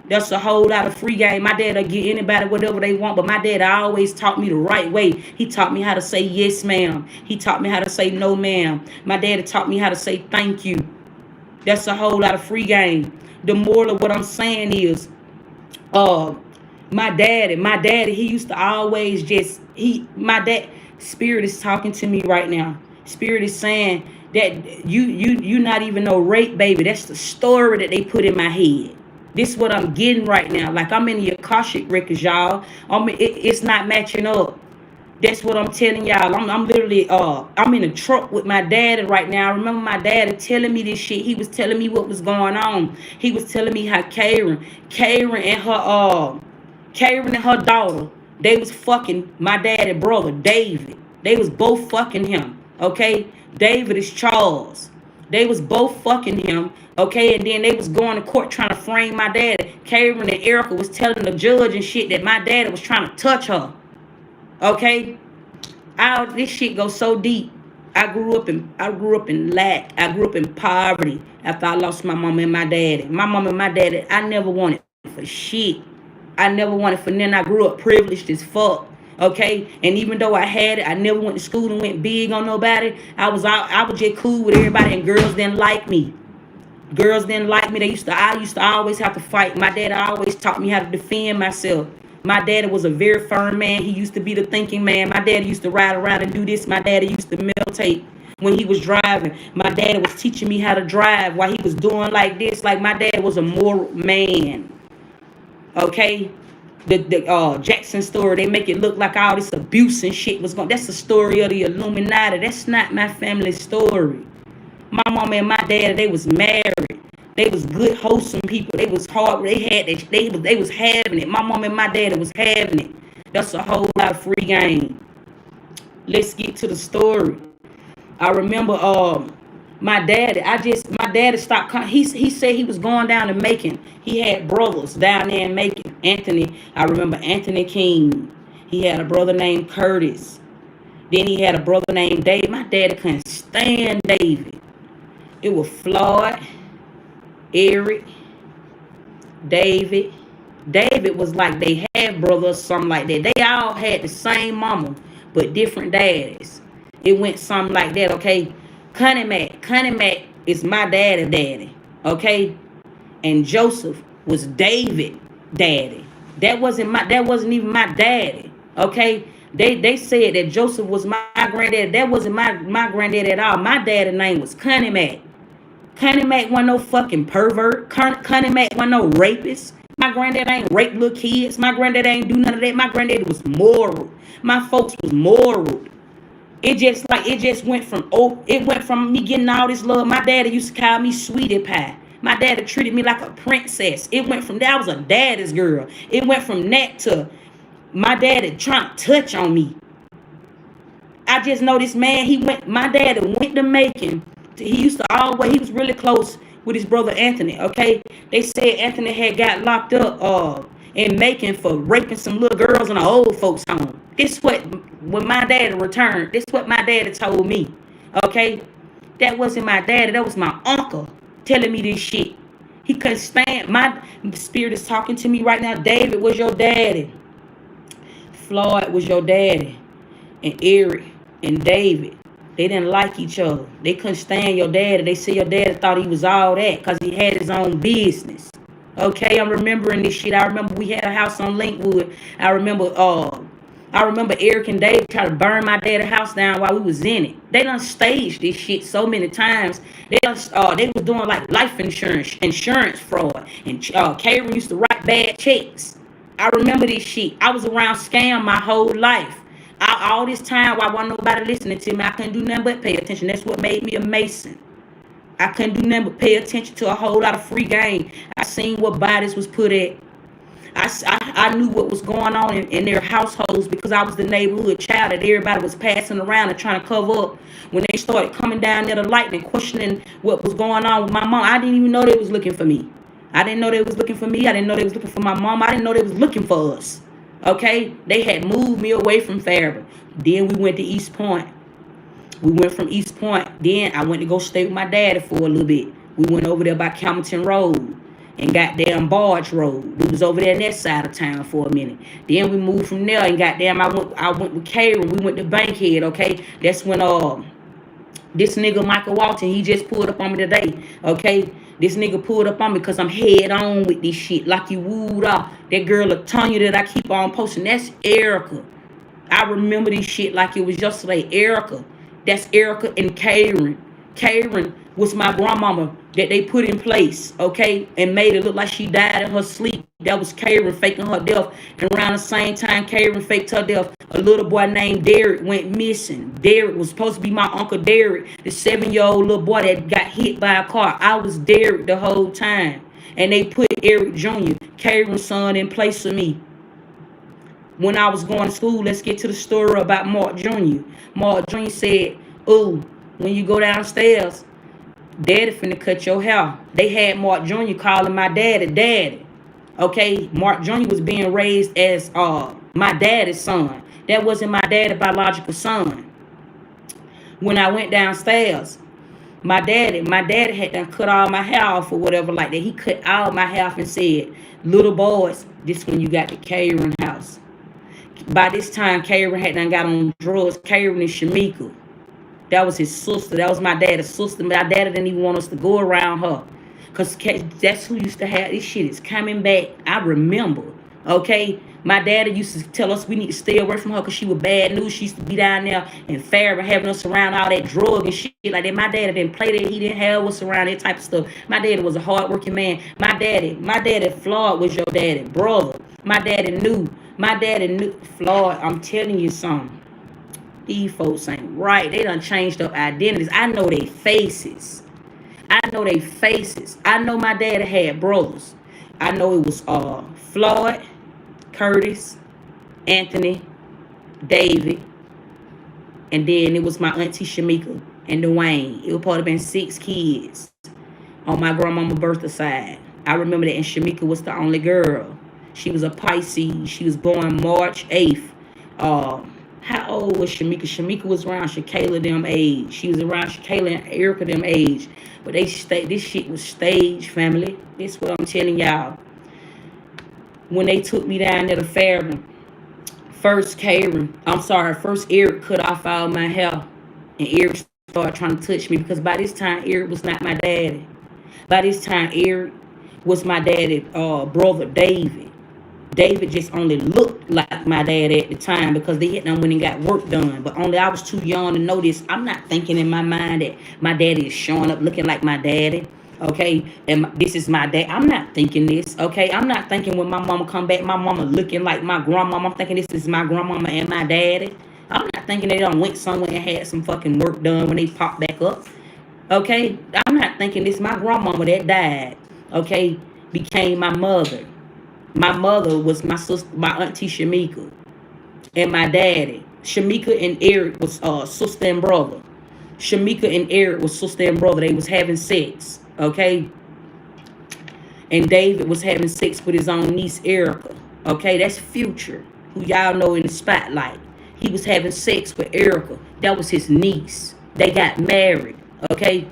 That's a whole lot of free game. My dad'll give anybody whatever they want, but my dad always taught me the right way. He taught me how to say yes, ma'am. He taught me how to say no, ma'am. My daddy taught me how to say thank you. That's a whole lot of free game. The moral of what I'm saying is, my daddy, he used to always Spirit is talking to me right now. Spirit is saying that you not even no rape baby. That's the story that they put in my head. This is what I'm getting right now. Like I'm in the Akashic records, y'all. It's not matching up. That's what I'm telling y'all. I'm literally I'm in a truck with my daddy right now. I remember my daddy telling me this shit. He was telling me what was going on. He was telling me how Karen and her daughter, they was fucking my daddy brother, David. They was both fucking him. Okay? David is Charles. They was both fucking him. Okay, and then they was going to court trying to frame my daddy. Karen and Erica was telling the judge and shit that my daddy was trying to touch her. Okay? This shit goes so deep. I grew up in lack. I grew up in poverty after I lost my mama and my daddy. My mama and my daddy, I never wanted for shit. I never wanted for nothing. I grew up privileged as fuck. Okay, and even though I had it, I never went to school and went big on nobody. I was just cool with everybody, and girls didn't like me. Girls didn't like me. I used to always have to fight. My dad always taught me how to defend myself. My daddy was a very firm man. He used to be the thinking man. My daddy used to ride around and do this. My daddy used to meditate when he was driving. My daddy was teaching me how to drive while he was doing like this. Like my dad was a moral man. Okay? The Jackson story, they make it look like all this abuse and shit was going. That's the story of the Illuminati. That's not my family's story. My mama and my dad, they was married. They was good, wholesome people. They was hard. They had they was having it. My mom and my dad was having it. That's a whole lot of free game. Let's get to the story. I remember my dad stopped coming. He said he was going down to Macon. He had brothers down there in Macon. Anthony, I remember Anthony King. He had a brother named Curtis. Then he had a brother named David. My daddy couldn't stand David. It was Floyd, Eric, David. David was like they had brothers, something like that. They all had the same mama, but different daddies. It went something like that, okay? Connie Mac is my daddy, okay? And Joseph was David daddy. That wasn't even my daddy, okay? They said that Joseph was my granddaddy. That wasn't my granddaddy at all. My daddy's name was Connie Mac. Connie Mac wasn't no fucking pervert. Connie Mac wasn't no rapist. My granddad ain't rape little kids. My granddad ain't do none of that. My granddad was moral. My folks was moral. It just went from me getting all this love. My daddy used to call me sweetie pie. My daddy treated me like a princess. It went from that, I was a daddy's girl. It went from that to my daddy trying to touch on me. I just know this man, my daddy went to Macon. He was really close with his brother Anthony, okay? They said Anthony had got locked up in Macon for raping some little girls in an old folks' home. When my daddy returned, this what my daddy told me, okay? That wasn't my daddy, that was my uncle telling me this shit. He couldn't stand, my spirit is talking to me right now. David was your daddy. Floyd was your daddy. And Eric and David, they didn't like each other. They couldn't stand your daddy. They said your daddy thought he was all that because he had his own business. Okay, I'm remembering this shit. I remember we had a house on Linkwood. I remember Eric and Dave tried to burn my daddy's house down while we was in it. They done staged this shit so many times. They was doing like life insurance fraud, and Karen used to write bad checks. I remember this shit. I was around scam my whole life. All this time while wasn't nobody listening to me, I couldn't do nothing but pay attention. That's what made me a Mason. I couldn't do nothing but pay attention to a whole lot of free game. I seen what bodies was put at. I knew what was going on in their households because I was the neighborhood child that everybody was passing around and trying to cover up. When they started coming down there to light and questioning what was going on with my mom, I didn't even know they was looking for me. I didn't know they was looking for me. I didn't know they was looking for my mom. I didn't know they was looking for us. Okay? They had moved me away from Fairburn. Then we went to East Point. We went from East Point. Then I went to go stay with my daddy for a little bit. We went over there by Campbellton Road and goddamn Barge Road. We was over there on that side of town for a minute. Then we moved from there and goddamn I went with Karen. We went to Bankhead, okay? That's when this nigga Michael Walton, he just pulled up on me today, okay? This nigga pulled up on me because I'm head on with this shit like you wooed off. That girl Latonya that I keep on posting, that's Erica. I remember this shit like it was yesterday. Erica. That's Erica and Karen. Karen was my grandmama that they put in place, okay, and made it look like she died in her sleep. That was Karen faking her death. And around the same time Karen faked her death, a little boy named Derek went missing. Derek was supposed to be my Uncle Derek, the 7-year-old little boy that got hit by a car. I was Derek the whole time. And they put Eric Jr., Karen's son, in place of me. When I was going to school, let's get to the story about Mark Jr. Mark Jr. said, "Oh, when you go downstairs, Daddy finna cut your hair." They had Mark Jr. calling my daddy. Okay, Mark Jr. was being raised as my daddy's son. That wasn't my daddy's biological son. When I went downstairs, my daddy had done cut all my hair off or whatever like that. He cut all my hair off and said, "Little boys, this when you got the Karen house." By this time, Karen had done got on drugs. Karen and Shamika. That was his sister. That was my daddy's sister. My daddy didn't even want us to go around her. Because that's who used to have this shit. Is coming back. I remember Okay, my daddy used to tell us we need to stay away from her because she was bad news. She used to be down there in Farrah having us around all that drug and shit like that. My daddy didn't play that. He didn't have us around that type of stuff. My daddy was a hardworking man. My daddy Floyd was your daddy brother. My daddy knew. Floyd. I'm telling you something. These folks ain't right. They done changed up identities. I know they faces. I know my daddy had brothers. I know it was Floyd, Curtis, Anthony, David, and then it was my auntie Shamika and Dwayne. It would probably been 6 kids on my grandmama's birthday side. I remember that, and Shamika was the only girl. She was a Pisces. She was born March 8th. How old was Shamika? Shamika was around Shakayla them age. She was around Shakayla and Erica them age. But this shit was staged, family. This is what I'm telling y'all. When they took me down there to Fairman, first Eric cut off all my hair. And Eric started trying to touch me because by this time, Eric was not my daddy. By this time, Eric was my daddy's brother, David. David just only looked like my dad at the time because they hit them when he got work done. But only I was too young to know this. I'm not thinking in my mind that my daddy is showing up looking like my daddy. Okay, and this is my dad. I'm not thinking this. Okay, I'm not thinking when my mama come back, my mama looking like my grandmama. I'm thinking this is my grandmama and my daddy. I'm not thinking they done went somewhere and had some fucking work done when they popped back up. Okay, I'm not thinking this. My grandmama that died, okay, became my mother. My mother was my sister, my auntie Shamika, and my daddy. Shamika and Eric was sister and brother. Shamika and Eric was sister and brother. They was having sex, okay? And David was having sex with his own niece, Erica. Okay, that's Future, who y'all know in the spotlight. He was having sex with Erica. That was his niece. They got married, okay?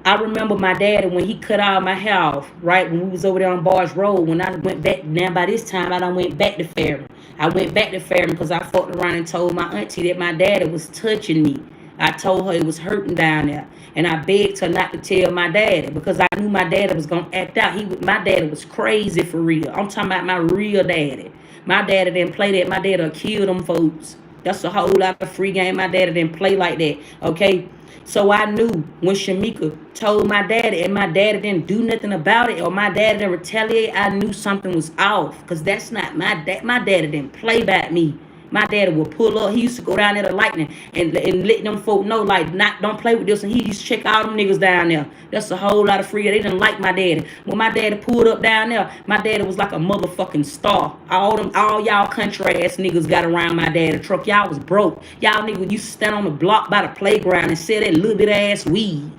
I remember my daddy when he cut all my hair off, right, when we was over there on Barge Road. When I went back, now by this time, I done went back to Fairman. I went back to Fairman because I fucked around and told my auntie that my daddy was touching me. I told her it was hurting down there. And I begged her not to tell my daddy because I knew my daddy was going to act out. My daddy was crazy for real. I'm talking about my real daddy. My daddy didn't play that. My daddy killed them folks. That's a whole lot of free game. My daddy didn't play like that, okay? So I knew when Shamika told my daddy and my daddy didn't do nothing about it or my daddy didn't retaliate, I knew something was off because that's not my dad. My daddy didn't play by me. My daddy would pull up. He used to go down there to Lightning and let them folk know, like, don't play with this. And he used to check all them niggas down there. That's a whole lot of free. They didn't like my daddy. When my daddy pulled up down there, my daddy was like a motherfucking star. All y'all country ass niggas got around my daddy truck. Y'all was broke. Y'all niggas used to stand on the block by the playground and sell that little bit ass weed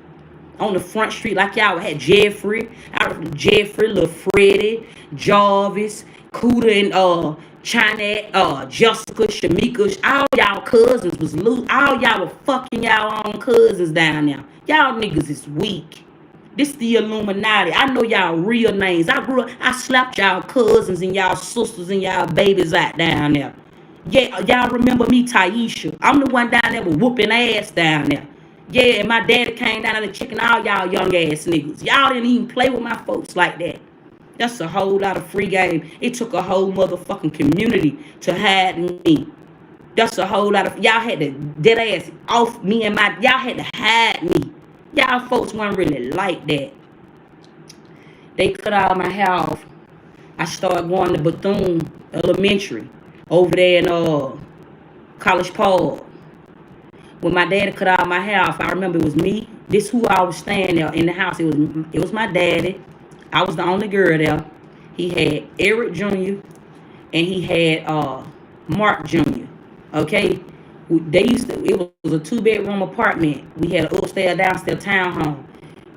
on the front street like y'all had Jeffrey, Lil Freddie, Jarvis, Cuda, and China, Jessica, Shamika, all y'all cousins was loose. All y'all were fucking y'all own cousins down there. Y'all niggas is weak. This the Illuminati. I know y'all real names. I slapped y'all cousins and y'all sisters and y'all babies out down there. Yeah, y'all remember me, Taisha. I'm the one down there with whooping ass down there. Yeah, and my daddy came down there checking all y'all young ass niggas. Y'all didn't even play with my folks like that. That's a whole lot of free game. It took a whole motherfucking community to hide me. That's a whole lot of... Y'all had to dead ass off me and my... Y'all had to hide me. Y'all folks weren't really like that. They cut all my hair off. I started going to Bethune Elementary over there in College Park. When my daddy cut all my hair off, I remember it was me. This who I was staying there in the house. It was my daddy. I was the only girl there. He had Eric Jr. and he had Mark Jr. Okay? It was a 2-bedroom apartment. We had an upstairs, downstairs townhome.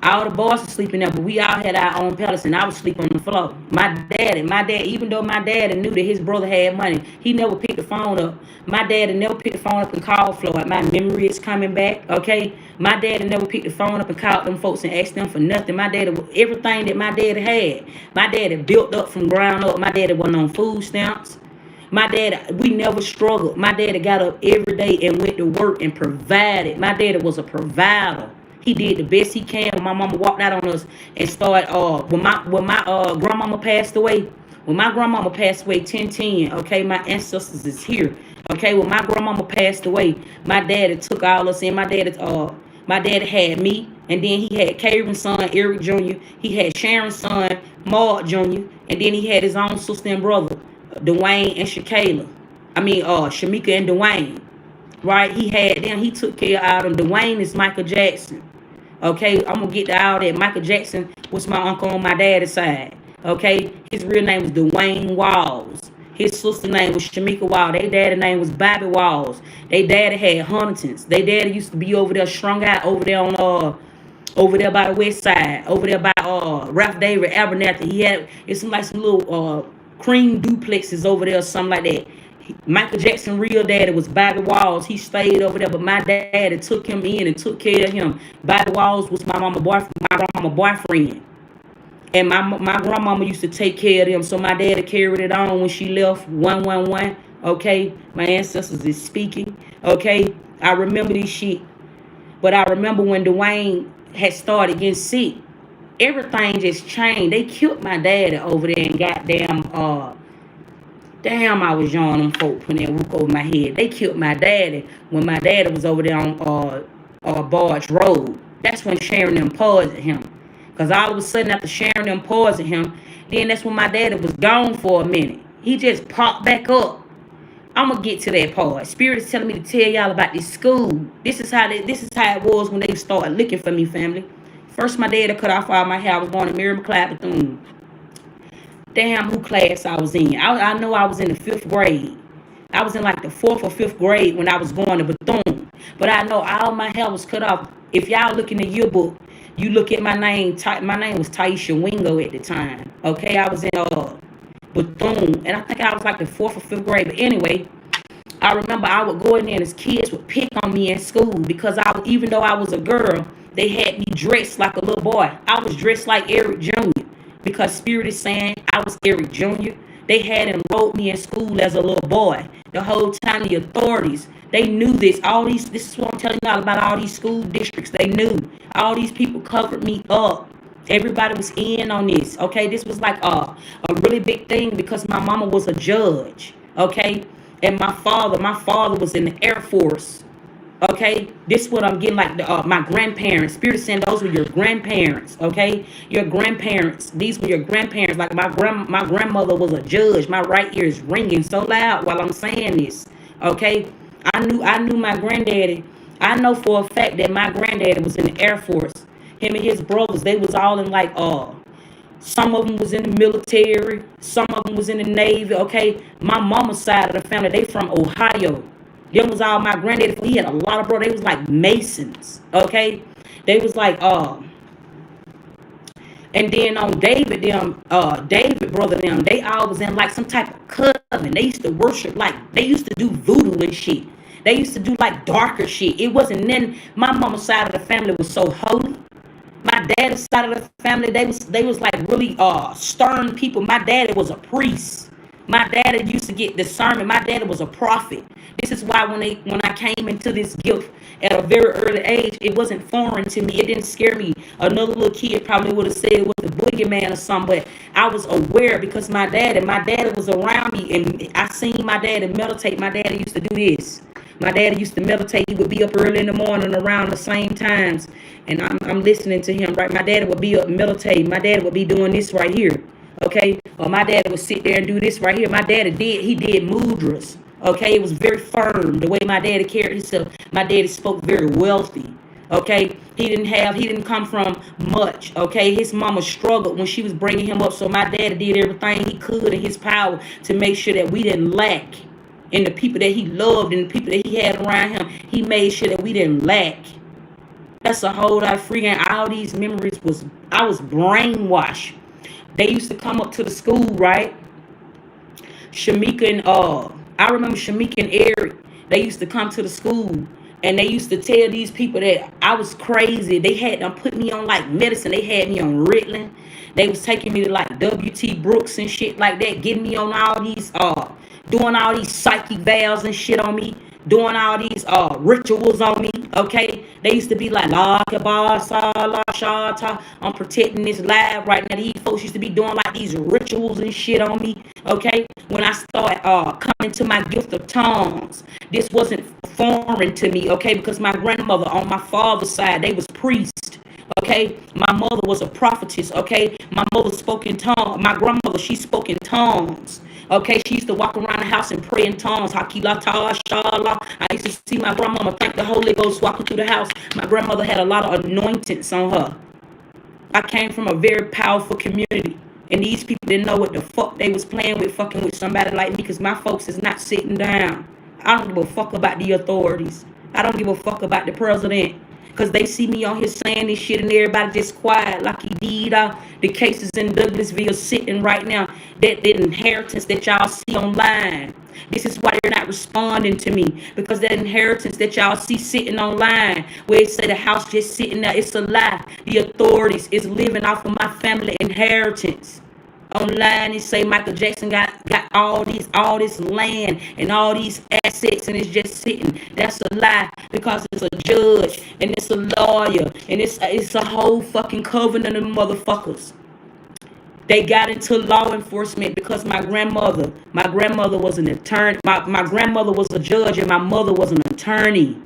All the boys were sleeping there, but we all had our own palace, and I was sleeping on the floor. My dad, even though my daddy knew that his brother had money, he never picked the phone up. My daddy never picked the phone up and called Floyd. My memory is coming back, okay? My daddy never picked the phone up and called them folks and asked them for nothing. My daddy, everything that my daddy had, my daddy built up from ground up. My daddy wasn't on food stamps. My daddy, we never struggled. My daddy got up every day and went to work and provided. My daddy was a provider. He did the best he can. When my mama walked out on us and started, when my grandmama passed away, when my grandmama passed away 1010, okay, my ancestors is here. Okay, when my grandmama passed away, my daddy took all us in. My daddy had me, and then he had Karen's son, Eric Jr. He had Sharon's son, Maud Jr., and then he had his own sister and brother, Dwayne and Shakayla. Shamika and Dwayne. Right? He took care of them. Dwayne is Michael Jackson. Okay, I'm gonna get to all that. Michael Jackson was my uncle on my daddy's side. Okay, his real name was Dwayne Walls. His sister name was Shamika Walls. Their daddy name was Bobby Walls. Their daddy had Huntingtons. Their daddy used to be over there, strung out over there on over there by the west side, over there by Ralph David Abernathy. It seemed like some little cream duplexes over there, or something like that. Michael Jackson real daddy was Bobby Walls. He stayed over there, but my daddy took him in and took care of him. Bobby Walls was my grandmama boyfriend. And my grandmama used to take care of them. So my daddy carried it on when she left 111. Okay. My ancestors is speaking. Okay. I remember this shit. But I remember when Dwayne had started getting sick. Everything just changed. They killed my daddy over there and damn, I was young, them folk putting that roof over my head. They killed my daddy when my daddy was over there on Barge Road. That's when Sharon them poisoned him. Because all of a sudden, after Sharon them poisoned him, then that's when my daddy was gone for a minute. He just popped back up. I'm going to get to that part. Spirit is telling me to tell y'all about this school. This is how it was when they started looking for me, family. First, my daddy cut off all my hair. I was born in Mary McLeod, Bethune. Damn, who class I was in. I know I was in the 5th grade. I was in like the 4th or 5th grade when I was going to Bethune. But I know all my hair was cut off. If y'all look in the yearbook, you look at my name. My name was Taisha Wingo at the time. Okay, I was in Bethune. And I think I was like the 4th or 5th grade. But anyway, I remember I would go in there and his kids would pick on me in school. Because even though I was a girl, they had me dressed like a little boy. I was dressed like Eric Jr. Because Spirit is saying I was Eric Jr. They had enrolled me in school as a little boy. The whole time the authorities, they knew this. This is what I'm telling y'all about all these school districts. They knew. All these people covered me up. Everybody was in on this. Okay, this was like a really big thing because my mama was a judge. Okay, and my father was in the Air Force. Okay, this is what I'm getting, like my grandparents. Spirit saying those were your grandparents. Okay, your grandparents. These were your grandparents. Like my grandmother was a judge. My right ear is ringing so loud while I'm saying this. Okay, I knew my granddaddy. I know for a fact that my granddaddy was in the Air Force. Him and his brothers, they was all in like some of them was in the military. Some of them was in the Navy. Okay, my mama's side of the family, they from Ohio. Them was all my granddaddy. He had a lot of brothers. They was like Masons. Okay. They was like and then on David brother them, they all was in like some type of coven. They used to worship, like they used to do voodoo and shit. They used to do like darker shit. It wasn't then. My mama's side of the family was so holy. My daddy's side of the family, they was like really stern people. My daddy was a priest. My daddy used to get discernment. My daddy was a prophet. This is why when I came into this gift at a very early age, it wasn't foreign to me. It didn't scare me. Another little kid probably would have said it was a boogeyman or something, but I was aware because my daddy was around me, and I seen my daddy meditate. My daddy used to do this. My daddy used to meditate. He would be up early in the morning around the same times, and I'm listening to him, right? My daddy would be up meditating. My daddy would be doing this right here. Okay, or my daddy would sit there and do this right here. My daddy did mudras. Okay, it was very firm the way my daddy carried himself. My daddy spoke very wealthy. Okay, he didn't come from much. Okay, his mama struggled when she was bringing him up, so my daddy did everything he could in his power to make sure that we didn't lack. And the people that he loved and the people that he had around him, he made sure that we didn't lack. That's a whole lot of freaking. All these memories I was brainwashed. They used to come up to the school, right? Shamika and I remember Shamika and Eric. They used to come to the school and they used to tell these people that I was crazy. They had them put me on like medicine. They had me on Ritalin. They was taking me to like W.T. Brooks and shit like that, getting me on all these doing all these psychic vows and shit on me, doing all these rituals on me. Okay, they used to be like, la kabah, sa la shata. I'm protecting this live right now. These folks used to be doing like these rituals and shit on me. Okay, when I started coming to my gift of tongues, this wasn't foreign to me. Okay, because my grandmother on my father's side, they was priests. Okay, my mother was a prophetess. Okay, my mother spoke in tongues. My grandmother, she spoke in tongues. Okay, she used to walk around the house and pray in tongues. Hakilata, shala. I used to see my grandmama thank the Holy Ghost walking through the house. My grandmother had a lot of anointings on her. I came from a very powerful community. And these people didn't know what the fuck they was playing with, fucking with somebody like me, because my folks is not sitting down. I don't give a fuck about the authorities. I don't give a fuck about the president. Because they see me on here saying this shit and everybody just quiet like he did. The cases in Douglasville sitting right now. That inheritance that y'all see online. This is why you're not responding to me. Because that inheritance that y'all see sitting online, where it say the house just sitting there, it's a lie. The authorities is living off of my family inheritance. Online it say Michael Jackson got all this land and all these assets and it's just sitting. That's a lie, because it's a judge and it's a lawyer and it's a whole fucking covenant of motherfuckers. They got into law enforcement because my grandmother was an attorney. My grandmother was a judge and my mother was an attorney.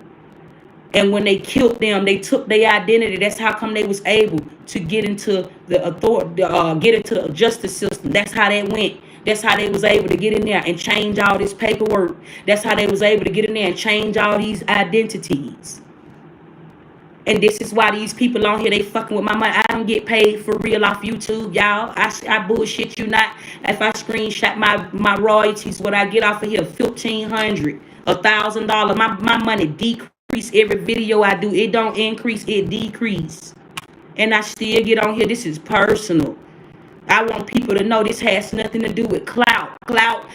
And when they killed them, they took their identity. That's how come they was able to get into the authority, get into the justice system. That's how that went. That's how they was able to get in there and change all this paperwork. That's how they was able to get in there and change all these identities. And this is why these people on here, they fucking with my money. I don't get paid for real off YouTube, y'all. I bullshit you not. If I screenshot my royalties, what I get off of here, $1,500, $1,000. My money decrease every video I do. It don't increase, it decrease. And I still get on here. This is personal. I want people to know this has nothing to do with clout. Clout,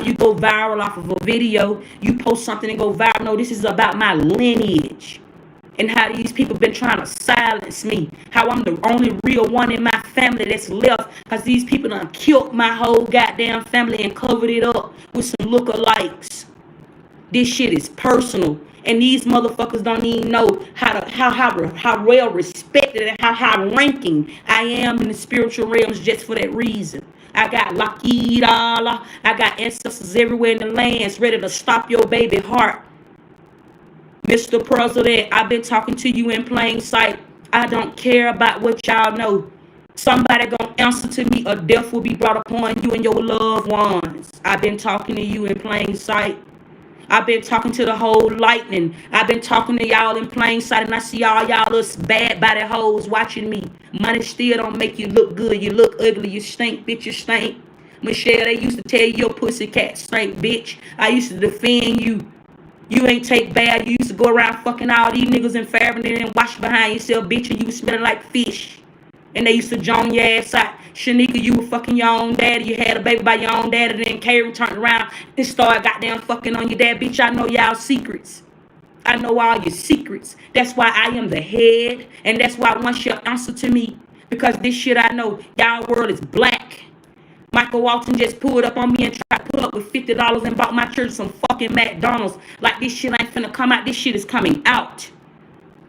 you go viral off of a video. You post something and go viral. No, this is about my lineage. And how these people been trying to silence me. How I'm the only real one in my family that's left. Because these people done killed my whole goddamn family and covered it up with some lookalikes. This shit is personal. And these motherfuckers don't even know how well respected and how high ranking I am in the spiritual realms just for that reason. I got Lakidala. I got ancestors everywhere in the lands ready to stop your baby heart. Mr. President, I've been talking to you in plain sight. I don't care about what y'all know. Somebody gonna answer to me, or death will be brought upon you and your loved ones. I've been talking to you in plain sight. I've been talking to the whole lightning. I've been talking to y'all in plain sight, and I see all y'all little bad body hoes watching me. Money still don't make you look good. You look ugly. You stink, bitch. You stink. Michelle, they used to tell you your pussy cat stink, bitch. I used to defend you. You ain't take bad. You used to go around fucking all these niggas in Fairbairn and wash behind yourself, bitch, and you was smelling like fish. And they used to join your ass out. Shanika, you were fucking your own daddy. You had a baby by your own daddy. Then Karen turned around and started goddamn fucking on your dad. Bitch, I know y'all secrets. I know all your secrets. That's why I am the head. And that's why once you answer to me, because this shit I know, y'all world is black. Michael Walton just pulled up on me and tried to pull up with $50 and bought my church some fucking McDonald's. Like this shit ain't finna come out. This shit is coming out.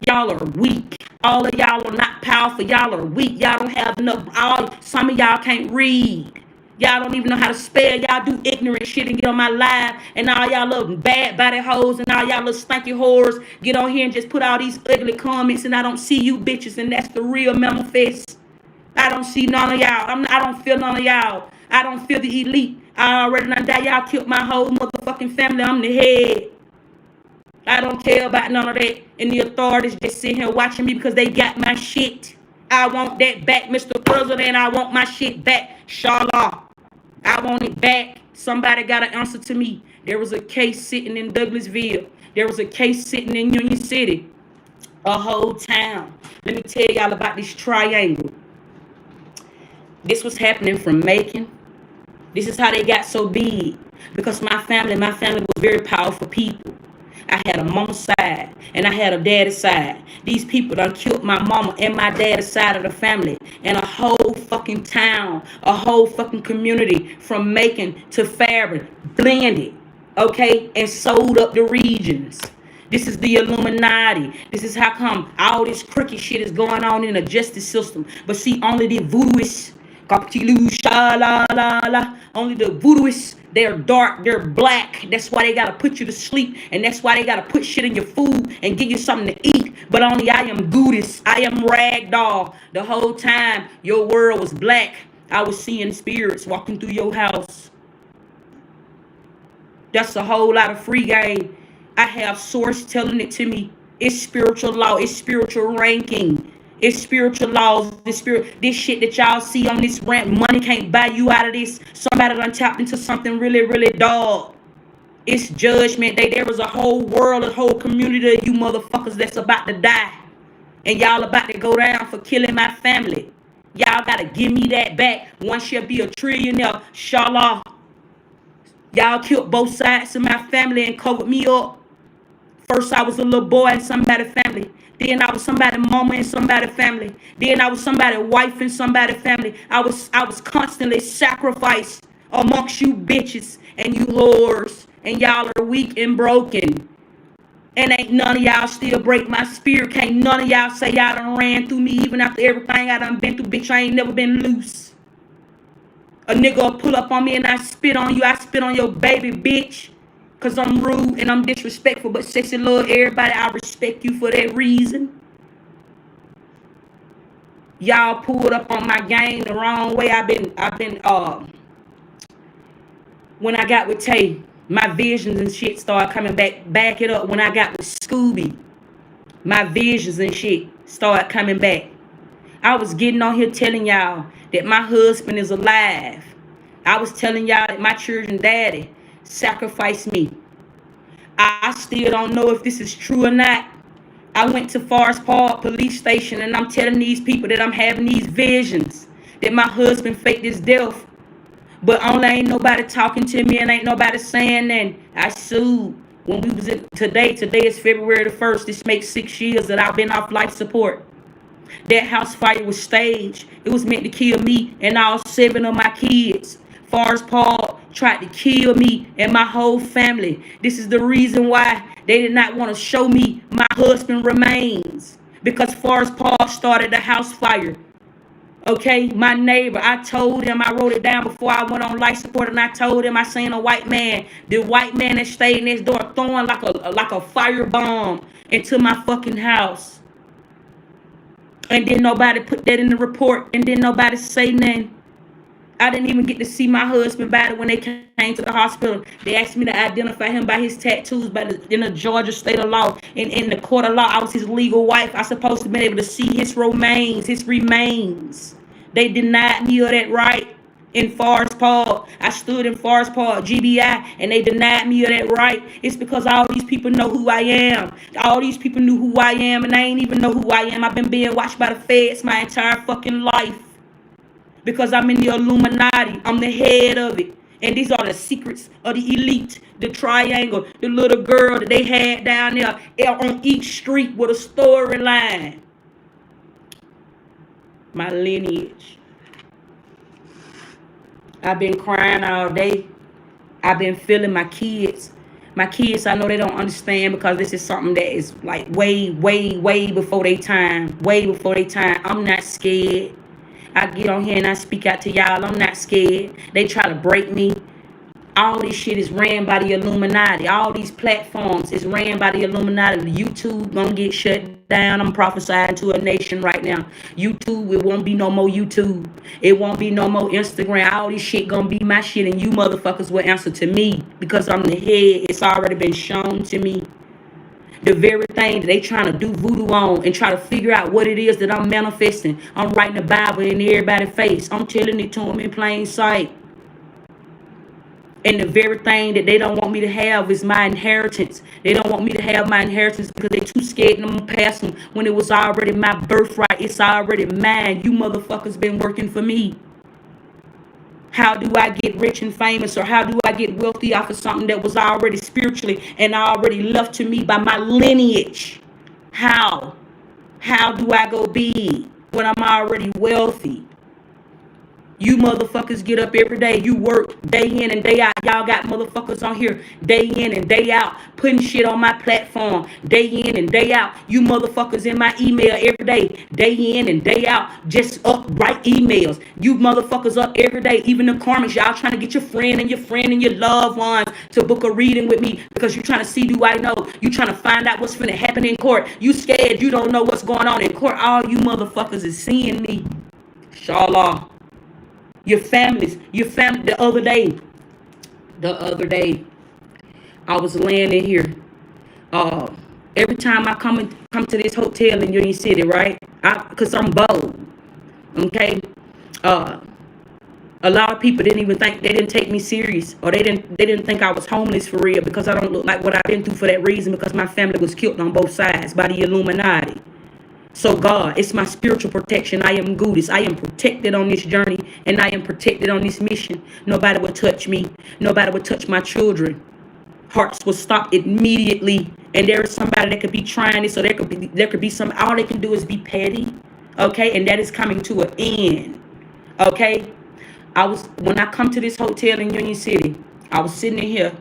Y'all are weak. All of y'all are not powerful. Y'all are weak. Y'all don't have enough. Some of y'all can't read. Y'all don't even know how to spell. Y'all do ignorant shit and get on my live. And all y'all little bad body hoes and all y'all little stanky whores get on here and just put all these ugly comments. And I don't see you bitches. And that's the real manifest. I don't see none of y'all. I don't feel none of y'all. I don't feel the elite. I already done died. Y'all killed my whole motherfucking family. I'm the head. I don't care about none of that. And the authorities just sitting here watching me because they got my shit. I want that back, Mr. President. I want my shit back. Shala. I want it back. Somebody got to answer to me. There was a case sitting in Douglasville. There was a case sitting in Union City. A whole town. Let me tell y'all about this triangle. This was happening from Macon. This is how they got so big. Because my family was very powerful people. I had a mama side and I had a daddy side. These people done killed my mama and my daddy side of the family. And a whole fucking town, a whole fucking community from Macon to Fairbairn blended, okay, and sold up the regions. This is the Illuminati. This is how come all this crooked shit is going on in the justice system. But see, only the voodooists, only the voodooists, they're dark, they're black. That's why they gotta put you to sleep, and that's why they gotta put shit in your food and give you something to eat. But only I am goodies. I am ragdoll. The whole time your world was black, I was seeing spirits walking through your house. That's a whole lot of free game. I have source telling it to me. It's spiritual law. It's spiritual ranking. It's spiritual laws. This shit that y'all see on this rant, money can't buy you out of this. Somebody done tapped into something really, really dog. It's judgment day. There was a whole world, a whole community of you motherfuckers that's about to die. And y'all about to go down for killing my family. Y'all gotta give me that back. One shall be a trillionaire. Inshallah. Y'all killed both sides of my family and covered me up. First, I was a little boy in somebody's family. Then I was somebody's mama in somebody's family. Then I was somebody's wife in somebody's family. I was constantly sacrificed amongst you bitches and you whores. And y'all are weak and broken. And ain't none of y'all still break my spirit. Can't none of y'all say y'all done ran through me even after everything I done been through. Bitch, I ain't never been loose. A nigga will pull up on me and I spit on you. I spit on your baby, bitch. Because I'm rude and I'm disrespectful. But sexy love everybody. I respect you for that reason. Y'all pulled up on my game the wrong way. When I got with Tay, my visions and shit started coming back. Back it up. When I got with Scooby, my visions and shit started coming back. I was getting on here telling y'all that my husband is alive. I was telling y'all that my children's daddy sacrificed me. I still don't know if this is true or not. I went to Forest Park police station and I'm telling these people that I'm having these visions, that my husband faked his death. But only ain't nobody talking to me and ain't nobody saying that. I sued. When we was today is February the 1st. This makes 6 years that I've been off life support. That house fire was staged. It was meant to kill me and all 7 of my kids. Forrest Paul tried to kill me and my whole family. This is the reason why they did not want to show me my husband remains. Because Forrest Paul started the house fire. Okay, my neighbor, I told him, I wrote it down before I went on life support, and I told him I seen a white man, the white man that stayed next door, throwing like a fire bomb into my fucking house. And then nobody put that in the report, and then nobody say nothing. I didn't even get to see my husband body when they came to the hospital. They asked me to identify him by his tattoos in the Georgia state of law. In the court of law, I was his legal wife. I supposed to be able to see his remains. They denied me of that right in Forest Park. I stood in Forest Park, GBI, and they denied me of that right. It's because all these people know who I am. All these people knew who I am, and I ain't even know who I am. I've been being watched by the feds my entire fucking life. Because I'm in the Illuminati. I'm the head of it. And these are the secrets of the elite. The triangle. The little girl that they had down there on each street with a storyline. My lineage. I've been crying all day. I've been feeling my kids. My kids, I know they don't understand because this is something that is like way, way, way before their time. Way before their time. I'm not scared. I get on here and I speak out to y'all. I'm not scared. They try to break me. All this shit is ran by the Illuminati. All these platforms is ran by the Illuminati. YouTube gonna get shut down. I'm prophesying to a nation right now. YouTube, it won't be no more YouTube. It won't be no more Instagram. All this shit gonna be my shit, and you motherfuckers will answer to me because I'm the head. It's already been shown to me. The very thing that they trying to do voodoo on and try to figure out what it is that I'm manifesting. I'm writing the Bible in everybody's face. I'm telling it to them in plain sight. And the very thing that they don't want me to have is my inheritance. They don't want me to have my inheritance because they're too scared and I'm going to pass them when it was already my birthright. It's already mine. You motherfuckers been working for me. How do I get rich and famous, or how do I get wealthy off of something that was already spiritually and already left to me by my lineage? How? How do I go big when I'm already wealthy? You motherfuckers get up every day. You work day in and day out. Y'all got motherfuckers on here day in and day out putting shit on my platform day in and day out. You motherfuckers in my email every day in and day out. Just write emails. You motherfuckers up every day. Even the comments, y'all trying to get your friend and your loved ones to book a reading with me because you trying to see, do I know? You trying to find out what's finna happen in court. You scared you don't know what's going on in court. All you motherfuckers is seeing me. Inshallah. Your family, the other day, I was laying in here. Every time I come to this hotel in Union City, right? Cause I'm bold. Okay. A lot of people didn't take me serious, or they didn't think I was homeless for real, because I don't look like what I've been through for that reason, because my family was killed on both sides by the Illuminati. So God, it's my spiritual protection. I am Buddhist. I am protected on this journey, and I am protected on this mission. Nobody will touch me. Nobody will touch my children. Hearts will stop immediately. And there is somebody that could be trying this, so there could be some. All they can do is be petty, okay? And that is coming to an end, okay? When I come to this hotel in Union City, I was sitting in here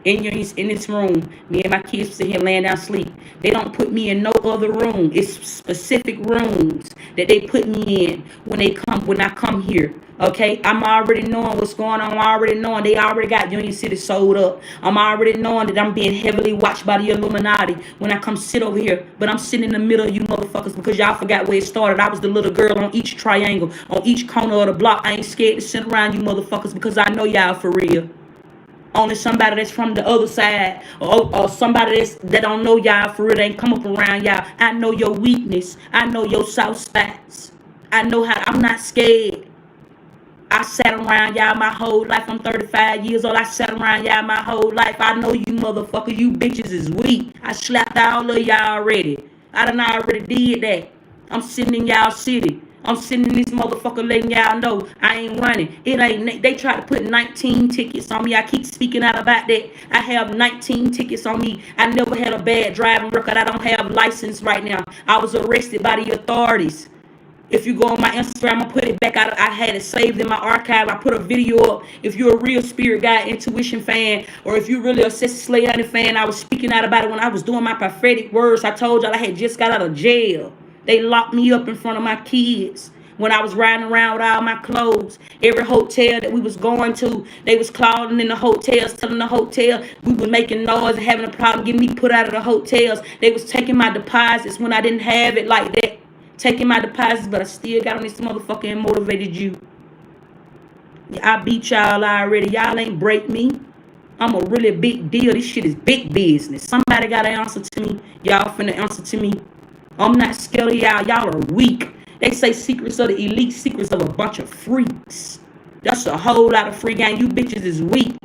in this room. Me and my kids sit here laying down sleep. They don't put me in no other room. It's specific rooms that they put me in when I come here. Okay, I'm already knowing what's going on. I'm already knowing they already got Union City sold up. I'm already knowing that I'm being heavily watched by the Illuminati when I come sit over here. But I'm sitting in the middle of you motherfuckers because y'all forgot where it started. I was the little girl on each triangle, on each corner of the block. I ain't scared to sit around you motherfuckers because I know y'all for real. Only somebody that's from the other side, or somebody that don't know y'all for real, ain't come up around y'all. I know your weakness. I know your soft spots. I know how. I'm not scared. I sat around y'all my whole life. I'm 35 years old. I sat around y'all my whole life. I know you motherfuckers. You bitches is weak. I slapped all of y'all already. I done already did that. I'm sitting in y'all city. I'm sitting in this motherfucker letting y'all know I ain't running. They try to put 19 tickets on me. I keep speaking out about that. I have 19 tickets on me. I never had a bad driving record. I don't have license right now. I was arrested by the authorities. If you go on my Instagram, I'm going to put it back out. I had it saved in my archive. I put a video up. If you're a real SpiritGuide intuition fan, or if you're really a Sister Slay Honey fan, I was speaking out about it when I was doing my prophetic words. I told y'all I had just got out of jail. They locked me up in front of my kids when I was riding around with all my clothes. Every hotel that we was going to, they was calling in the hotels, telling the hotel we were making noise and having a problem getting me put out of the hotels. They was taking my deposits when I didn't have it like that. Taking my deposits, but I still got on this motherfucker and motivated you. I beat y'all already. Y'all ain't break me. I'm a really big deal. This shit is big business. Somebody got to answer to me. Y'all finna answer to me. I'm not scared of y'all. Y'all are weak. They say secrets of the elite, secrets of a bunch of freaks. That's a whole lot of free game. You bitches is weak.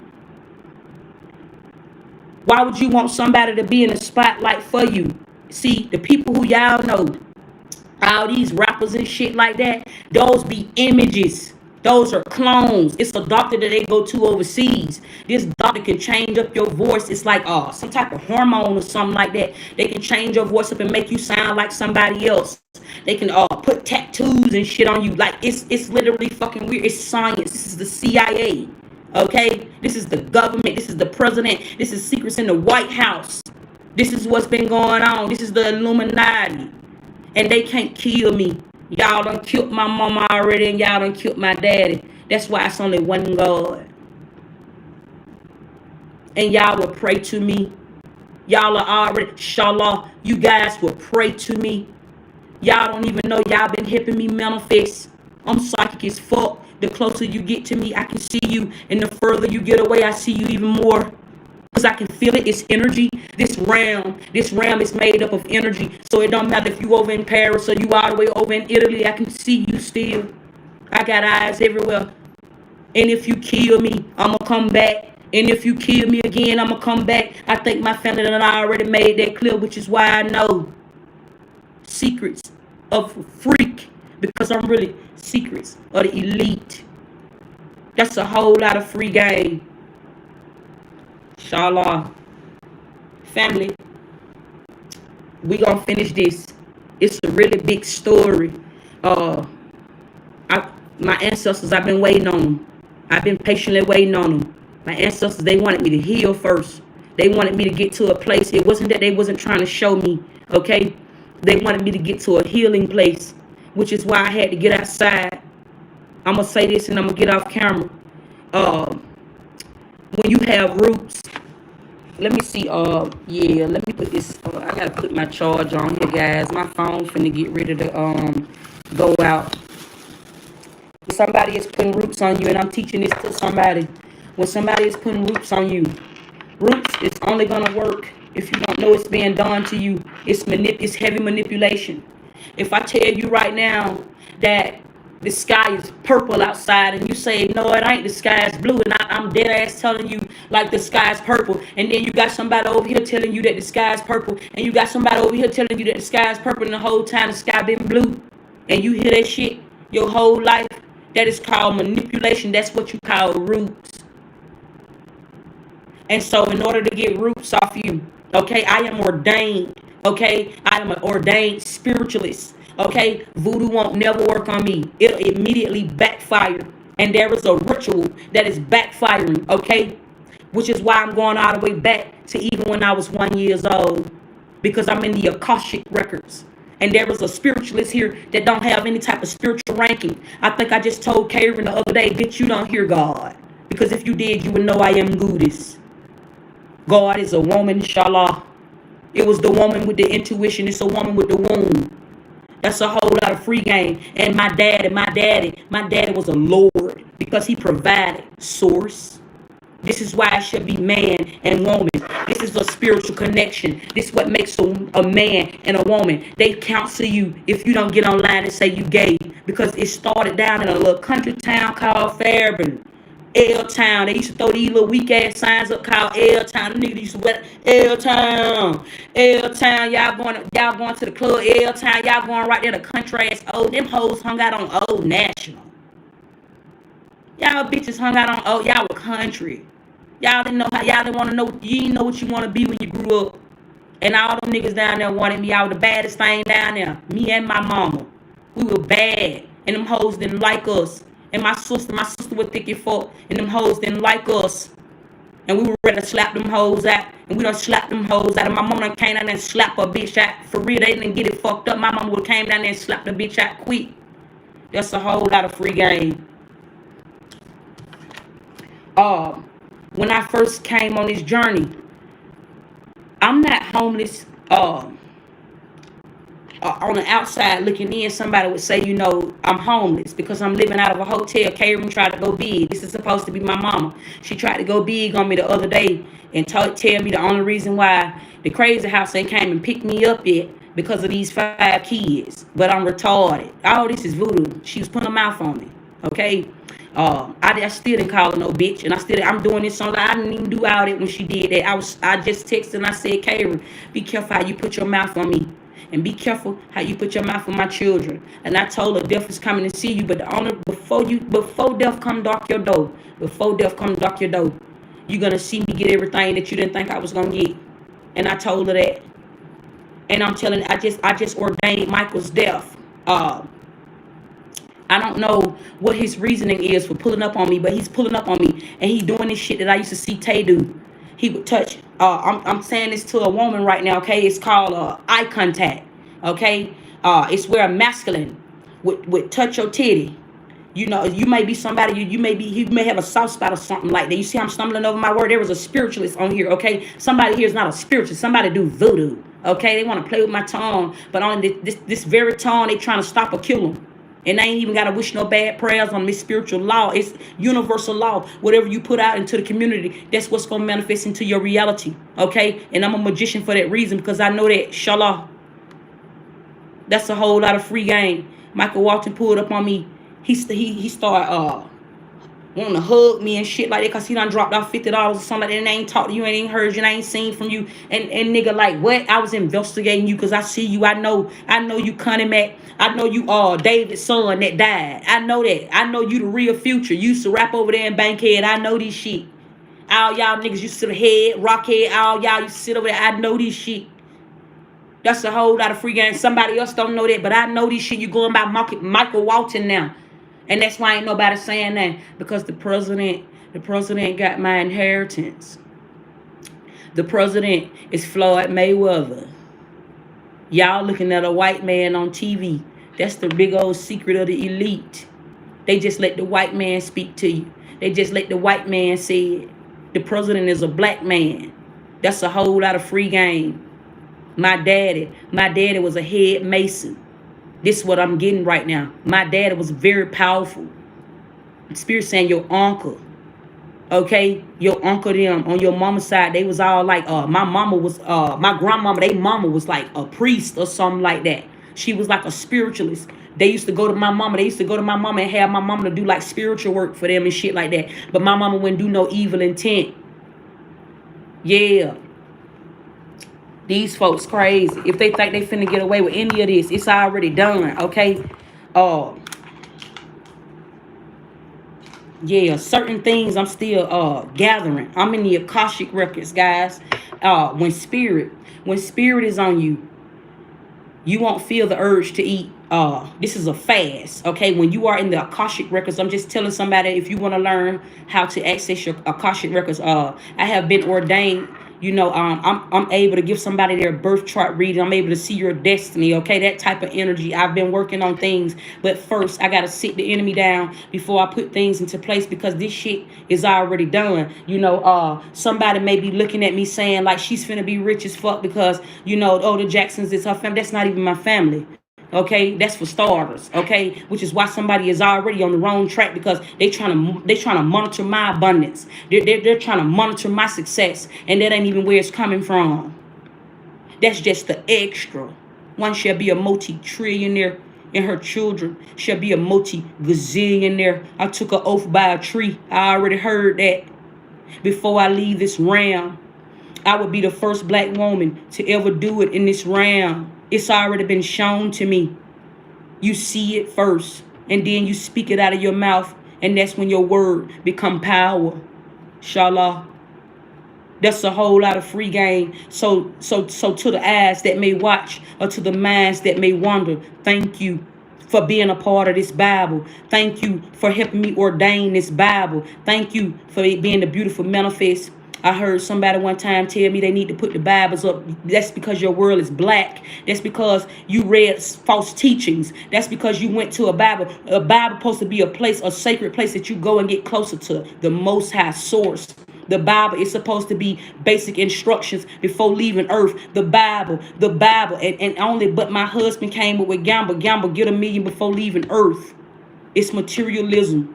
Why would you want somebody to be in the spotlight for you? See, the people who y'all know, all these rappers and shit like that, those be images. Those are clones. It's a doctor that they go to overseas. This doctor can change up your voice. It's like some type of hormone or something like that. They can change your voice up and make you sound like somebody else. They can put tattoos and shit on you. Like it's literally fucking weird. It's science. This is the CIA. Okay? This is the government. This is the president. This is secrets in the White House. This is what's been going on. This is the Illuminati. And they can't kill me. Y'all done killed my mama already, and y'all done killed my daddy. That's why it's only one God. And y'all will pray to me. Y'all are already, inshallah, you guys will pray to me. Y'all don't even know y'all been helping me manifest. I'm psychic as fuck. The closer you get to me, I can see you. And the further you get away, I see you even more. Because I can feel it. It's energy. This realm is made up of energy. So it don't matter if you over in Paris or you all the way over in Italy. I can see you still. I got eyes everywhere. And if you kill me, I'm going to come back. And if you kill me again, I'm going to come back. I think my family done already made that clear, which is why I know secrets of a freak. Because I'm really secrets of the elite. That's a whole lot of free game. Inshallah. Family, we gonna finish this. It's a really big story. My ancestors, I've been waiting on them. I've been patiently waiting on them. My ancestors, they wanted me to heal first. They wanted me to get to a place. It wasn't that they wasn't trying to show me, okay? They wanted me to get to a healing place, which is why I had to get outside. I'm going to say this and I'm going to get off camera. When you have roots, let me see, yeah, let me put this, I got to put my charge on here, guys. My phone finna get ready to, go out. Somebody is putting roots on you, and I'm teaching this to somebody. When somebody is putting roots on you, roots is only gonna work if you don't know it's being done to you. It's heavy manipulation. If I tell you right now that the sky is purple outside, and you say no, it ain't, the sky is blue, and I'm dead ass telling you like the sky is purple, and then you got somebody over here telling you that the sky is purple, and you got somebody over here telling you that the sky is purple, and the whole time the sky been blue, and you hear that shit your whole life. That is called manipulation. That's what you call roots. And so in order to get roots off you, okay, I am ordained. Okay, I am an ordained spiritualist. Okay, voodoo won't never work on me. It'll immediately backfire. And there is a ritual that is backfiring. Okay, which is why I'm going all the way back to even when I was 1 year old. Because I'm in the Akashic records. And there was a spiritualist here that don't have any type of spiritual ranking. I think I just told Karen the other day, bitch, you don't hear God. Because if you did, you would know I am Buddhist. God is a woman, inshallah. It was the woman with the intuition. It's a woman with the womb. That's a whole lot of free game. And my daddy was a Lord because he provided source. This is why it should be man and woman. This is a spiritual connection. This is what makes a man and a woman. They counsel you if you don't get online and say you gay. Because it started down in a little country town called Fairburn. L-Town. They used to throw these little weak ass signs up called L-Town. The niggas used to wear L-Town. L-Town. Y'all going to the club. L-Town. Y'all going right there to country ass old. Them hoes hung out on Old National. Y'all bitches hung out on Old. Y'all were country. Y'all didn't know how. Y'all didn't want to know. You didn't know what you want to be when you grew up. And all them niggas down there wanted me. I was the baddest thing down there. Me and my mama. We were bad. And them hoes didn't like us. And my sister was thick and fuck. And them hoes didn't like us. And we were ready to slap them hoes out. And we done slapped them hoes out. And my mama done came down there and slapped a bitch out. For real, they didn't get it fucked up. My mama would came down there and slapped the bitch out quick. That's a whole lot of free game. When I first came on this journey, I'm not homeless on the outside looking in. Somebody would say, you know, I'm homeless because I'm living out of a hotel. Karen tried to go big. This is supposed to be my mama. She tried to go big on me the other day and tell me the only reason why the crazy house ain't came and picked me up yet because of these 5 kids. But I'm retarded. All this is voodoo. She was putting her mouth on me. Okay? I still didn't call her no bitch, and I'm doing this on. I didn't even do all that when she did that. I just texted and I said, Karen, be careful how you put your mouth on me, and be careful how you put your mouth on my children. And I told her death is coming to see you, but before death come dark your door, you're gonna see me get everything that you didn't think I was gonna get. And I told her that, and I'm telling, I just ordained Michael's death. I don't know what his reasoning is for pulling up on me, but he's pulling up on me, and he's doing this shit that I used to see Tay do. He would touch. I'm saying this to a woman right now. Okay, it's called eye contact. Okay, it's where a masculine would touch your titty. You know, you may be somebody. You may have a soft spot or something like that. You see, I'm stumbling over my word. There was a spiritualist on here. Okay, somebody here is not a spiritualist. Somebody do voodoo. Okay, they want to play with my tongue, but on this very tongue, they trying to stop or kill them. And I ain't even got to wish no bad prayers on this spiritual law. It's universal law. Whatever you put out into the community, that's what's going to manifest into your reality. Okay? And I'm a magician for that reason, because I know that, inshallah, that's a whole lot of free game. Michael Walton pulled up on me. He started wanting to hug me and shit like that, because he done dropped off $50 or something like that, and I ain't talked to you, and ain't heard you, and I ain't seen from you. And nigga, like, what? I was investigating you because I see you. I know you Connie Mac. I know you David's son that died. I know that. I know you the real Future. You used to rap over there in Bankhead. I know this shit. All y'all niggas used to the head, Rockhead, all y'all used to sit over there. I know this shit. That's a whole lot of free game. Somebody else don't know that, but I know this shit. You going by Michael Walton now. And that's why ain't nobody saying that, because the president got my inheritance. The president is Floyd Mayweather. Y'all looking at a white man on TV. That's the big old secret of the elite. They just let the white man speak to you. They just let the white man say it. The president is a black man. That's a whole lot of free game. My daddy was a head mason. This is what I'm getting right now. My daddy was very powerful. Spirit saying your uncle. Okay, your uncle them on your mama's side, they was all like, my mama was, my grandmama, they mama was like a priest or something like that. She was like a spiritualist. They used to go to my mama. They used to go to my mama and have my mama to do like spiritual work for them and shit like that. But my mama wouldn't do no evil intent. Yeah. These folks crazy. If they think they finna get away with any of this, it's already done, okay? Yeah, certain things I'm still gathering. I'm in the Akashic records, guys. When spirit is on you, you won't feel the urge to eat. This is a fast, okay? When you are in the Akashic records, I'm just telling somebody, if you want to learn how to access your Akashic records, I have been ordained. You know, I'm able to give somebody their birth chart reading. I'm able to see your destiny, okay? That type of energy. I've been working on things, but first I got to sit the enemy down before I put things into place, because this shit is already done. You know, somebody may be looking at me saying like she's finna be rich as fuck because, you know, oh, the Jacksons is her family. That's not even my family. Okay, that's for starters. Okay, which is why somebody is already on the wrong track, because they trying to monitor my abundance. They're trying to monitor my success, and that ain't even where it's coming from. That's just the extra. One shall be a multi-trillionaire, and her children shall be a multi-gazillionaire. I took an oath by a tree. I already heard that. Before I leave this realm, I would be the first black woman to ever do it in this realm. It's already been shown to me. You see it first, and then you speak it out of your mouth, and that's when your word become power. Inshallah. That's a whole lot of free game. So to the eyes that may watch, or to the minds that may wonder, thank you for being a part of this Bible. Thank you for helping me ordain this Bible. Thank you for it being the beautiful manifest. I heard somebody one time tell me they need to put the Bibles up. That's because your world is black. That's because you read false teachings. That's because you went to a Bible. A Bible supposed to be a place, a sacred place that you go and get closer to the Most High Source. The Bible is supposed to be basic instructions before leaving earth. The Bible, and only but my husband came up with gamble, get $1 million before leaving earth. It's materialism.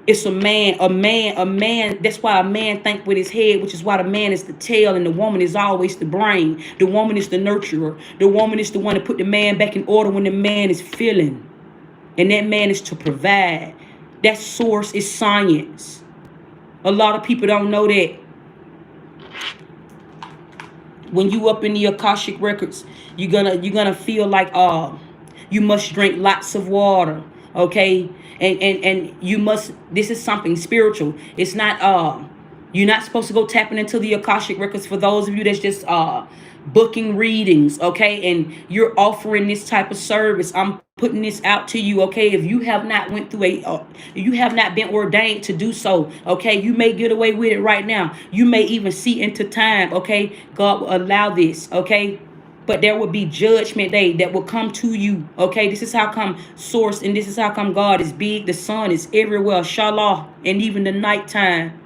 It's a man. That's why a man think with his head, which is why the man is the tail and the woman is always the brain. The woman is the nurturer. The woman is the one to put the man back in order when the man is feeling. And that man is to provide. That source is science. A lot of people don't know that. When you up in the Akashic records, you're gonna feel like you must drink lots of water. Okay, and you must. This is something spiritual. It's not. You're not supposed to go tapping into the Akashic records. For those of you that's just booking readings, okay, and you're offering this type of service, I'm putting this out to you, okay. If you have not went through you have not been ordained to do so, okay, you may get away with it right now. You may even see into time, okay. God will allow this, okay. But there will be judgment day that will come to you. Okay, this is how come source, and this is how come God is big. The sun is everywhere, inshallah, and even the nighttime.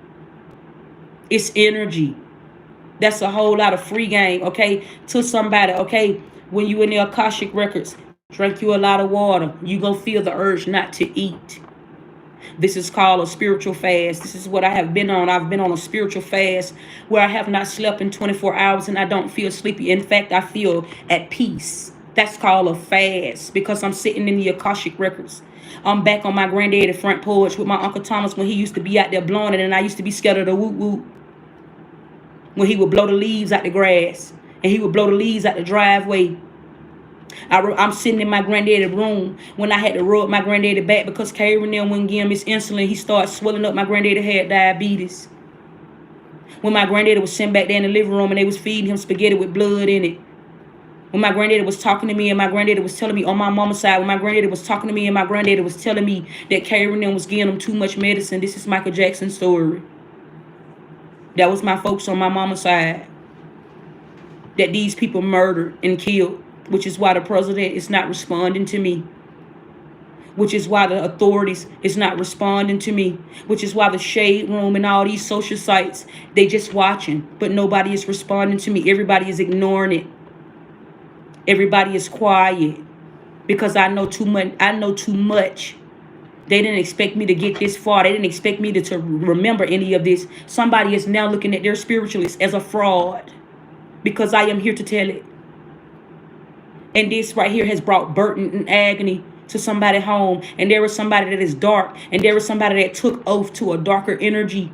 It's energy. That's a whole lot of free game, okay, to somebody, okay. When you in the Akashic records, drink you a lot of water. You gonna feel the urge not to eat. This is called a spiritual fast. This is what I have been on. I've been on a spiritual fast where I have not slept in 24 hours and I don't feel sleepy. In fact, I feel at peace. That's called a fast because I'm sitting in the Akashic records. I'm back on my granddaddy front porch with my Uncle Thomas when he used to be out there blowing it, and I used to be scared of the whoop whoop. When he would blow the leaves out the grass and he would blow the leaves out the driveway. I'm sitting in my granddaddy's room when I had to rub my granddaddy back because Karen then wouldn't give him his insulin. He started swelling up. My granddaddy had diabetes. When my granddaddy was sitting back there in the living room and they was feeding him spaghetti with blood in it. When my granddaddy was talking to me and my granddaddy was telling me on my mama's side, when my granddaddy was talking to me and my granddaddy was telling me that Karen was giving them too much medicine. This is Michael Jackson's story. That was my folks on my mama's side. That these people murdered and killed, which is why the president is not responding to me. Which is why the authorities is not responding to me. Which is why the shade room and all these social sites, they just watching, but nobody is responding to me. Everybody is ignoring it. Everybody is quiet because I know too much. I know too much. They didn't expect me to get this far. They didn't expect me to remember any of this. Somebody is now looking at their spiritualist as a fraud because I am here to tell it. And this right here has brought burden and agony to somebody home. And there is somebody that is dark. And there is somebody that took oath to a darker energy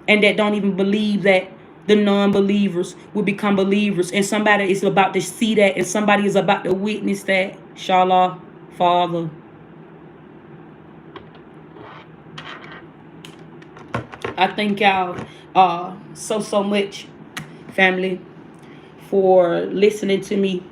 and that don't even believe that the non-believers will become believers. And somebody is about to see that. And somebody is about to witness that. Inshallah, Father. I thank y'all so much, family, for listening to me.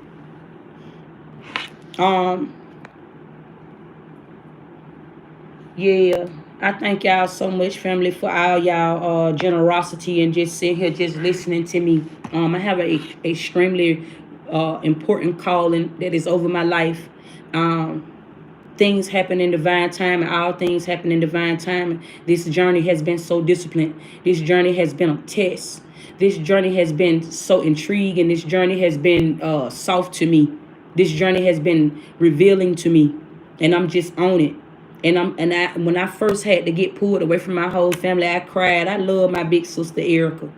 Yeah, I thank y'all so much, family, for all y'all generosity and just sitting here just listening to me. I have a extremely important calling that is over my life. Things happen in divine time, and all things happen in divine time. This journey has been so disciplined. This journey has been a test. This journey has been so intriguing. This journey has been soft to me. This journey has been revealing to me, and I'm just on it. And when I first had to get pulled away from my whole family, I cried. I love my big sister Erica.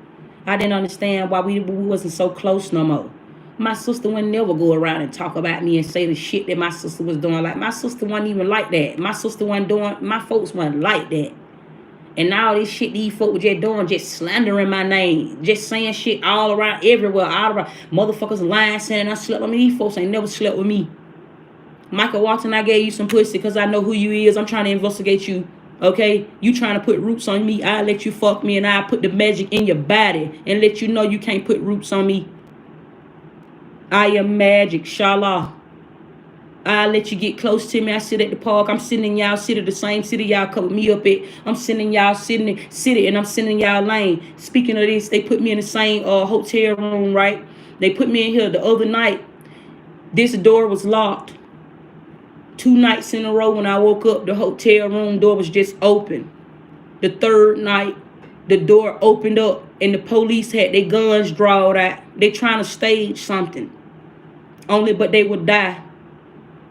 I didn't understand why we wasn't so close no more. My sister would never go around and talk about me and say the shit that my sister was doing. Like, my sister wasn't even like that. My sister wasn't doing, my folks wasn't like that. And now this shit these folks were just doing, just slandering my name, just saying shit all around, everywhere, all around. Motherfuckers lying, saying I slept with me. These folks ain't never slept with me. Michael Walton, I gave you some pussy because I know who you is. I'm trying to investigate you. Okay? You trying to put roots on me. I'll let you fuck me and I'll put the magic in your body and let you know you can't put roots on me. I am magic, inshallah. I'll let you get close to me. I sit at the park. I'm sitting in y'all city, the same city y'all covered me up at. I'm sitting in y'all city and I'm sitting in y'all lane. Speaking of this, they put me in the same hotel room, right? They put me in here the other night. This door was locked. 2 nights in a row when I woke up, the hotel room door was just open. The third night, the door opened up and the police had their guns drawn out. They trying to stage something. But they would die.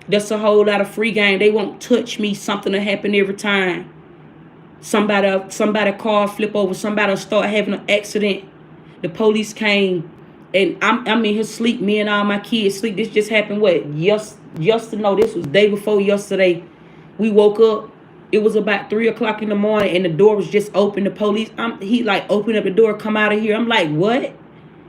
That's a whole lot of free game. They won't touch me. Something will happen every time. Somebody car flip over. Somebody will start having an accident. The police came and I'm in here sleep. Me and all my kids sleep. This just happened yesterday. No, this was day before yesterday. We woke up. It was about 3 o'clock in the morning and the door was just open. The police, he like opened up the door, come out of here. I'm like, what?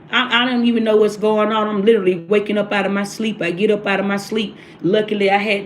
I don't even know what's going on. I'm literally waking up out of my sleep. I get up out of my sleep. Luckily, I had the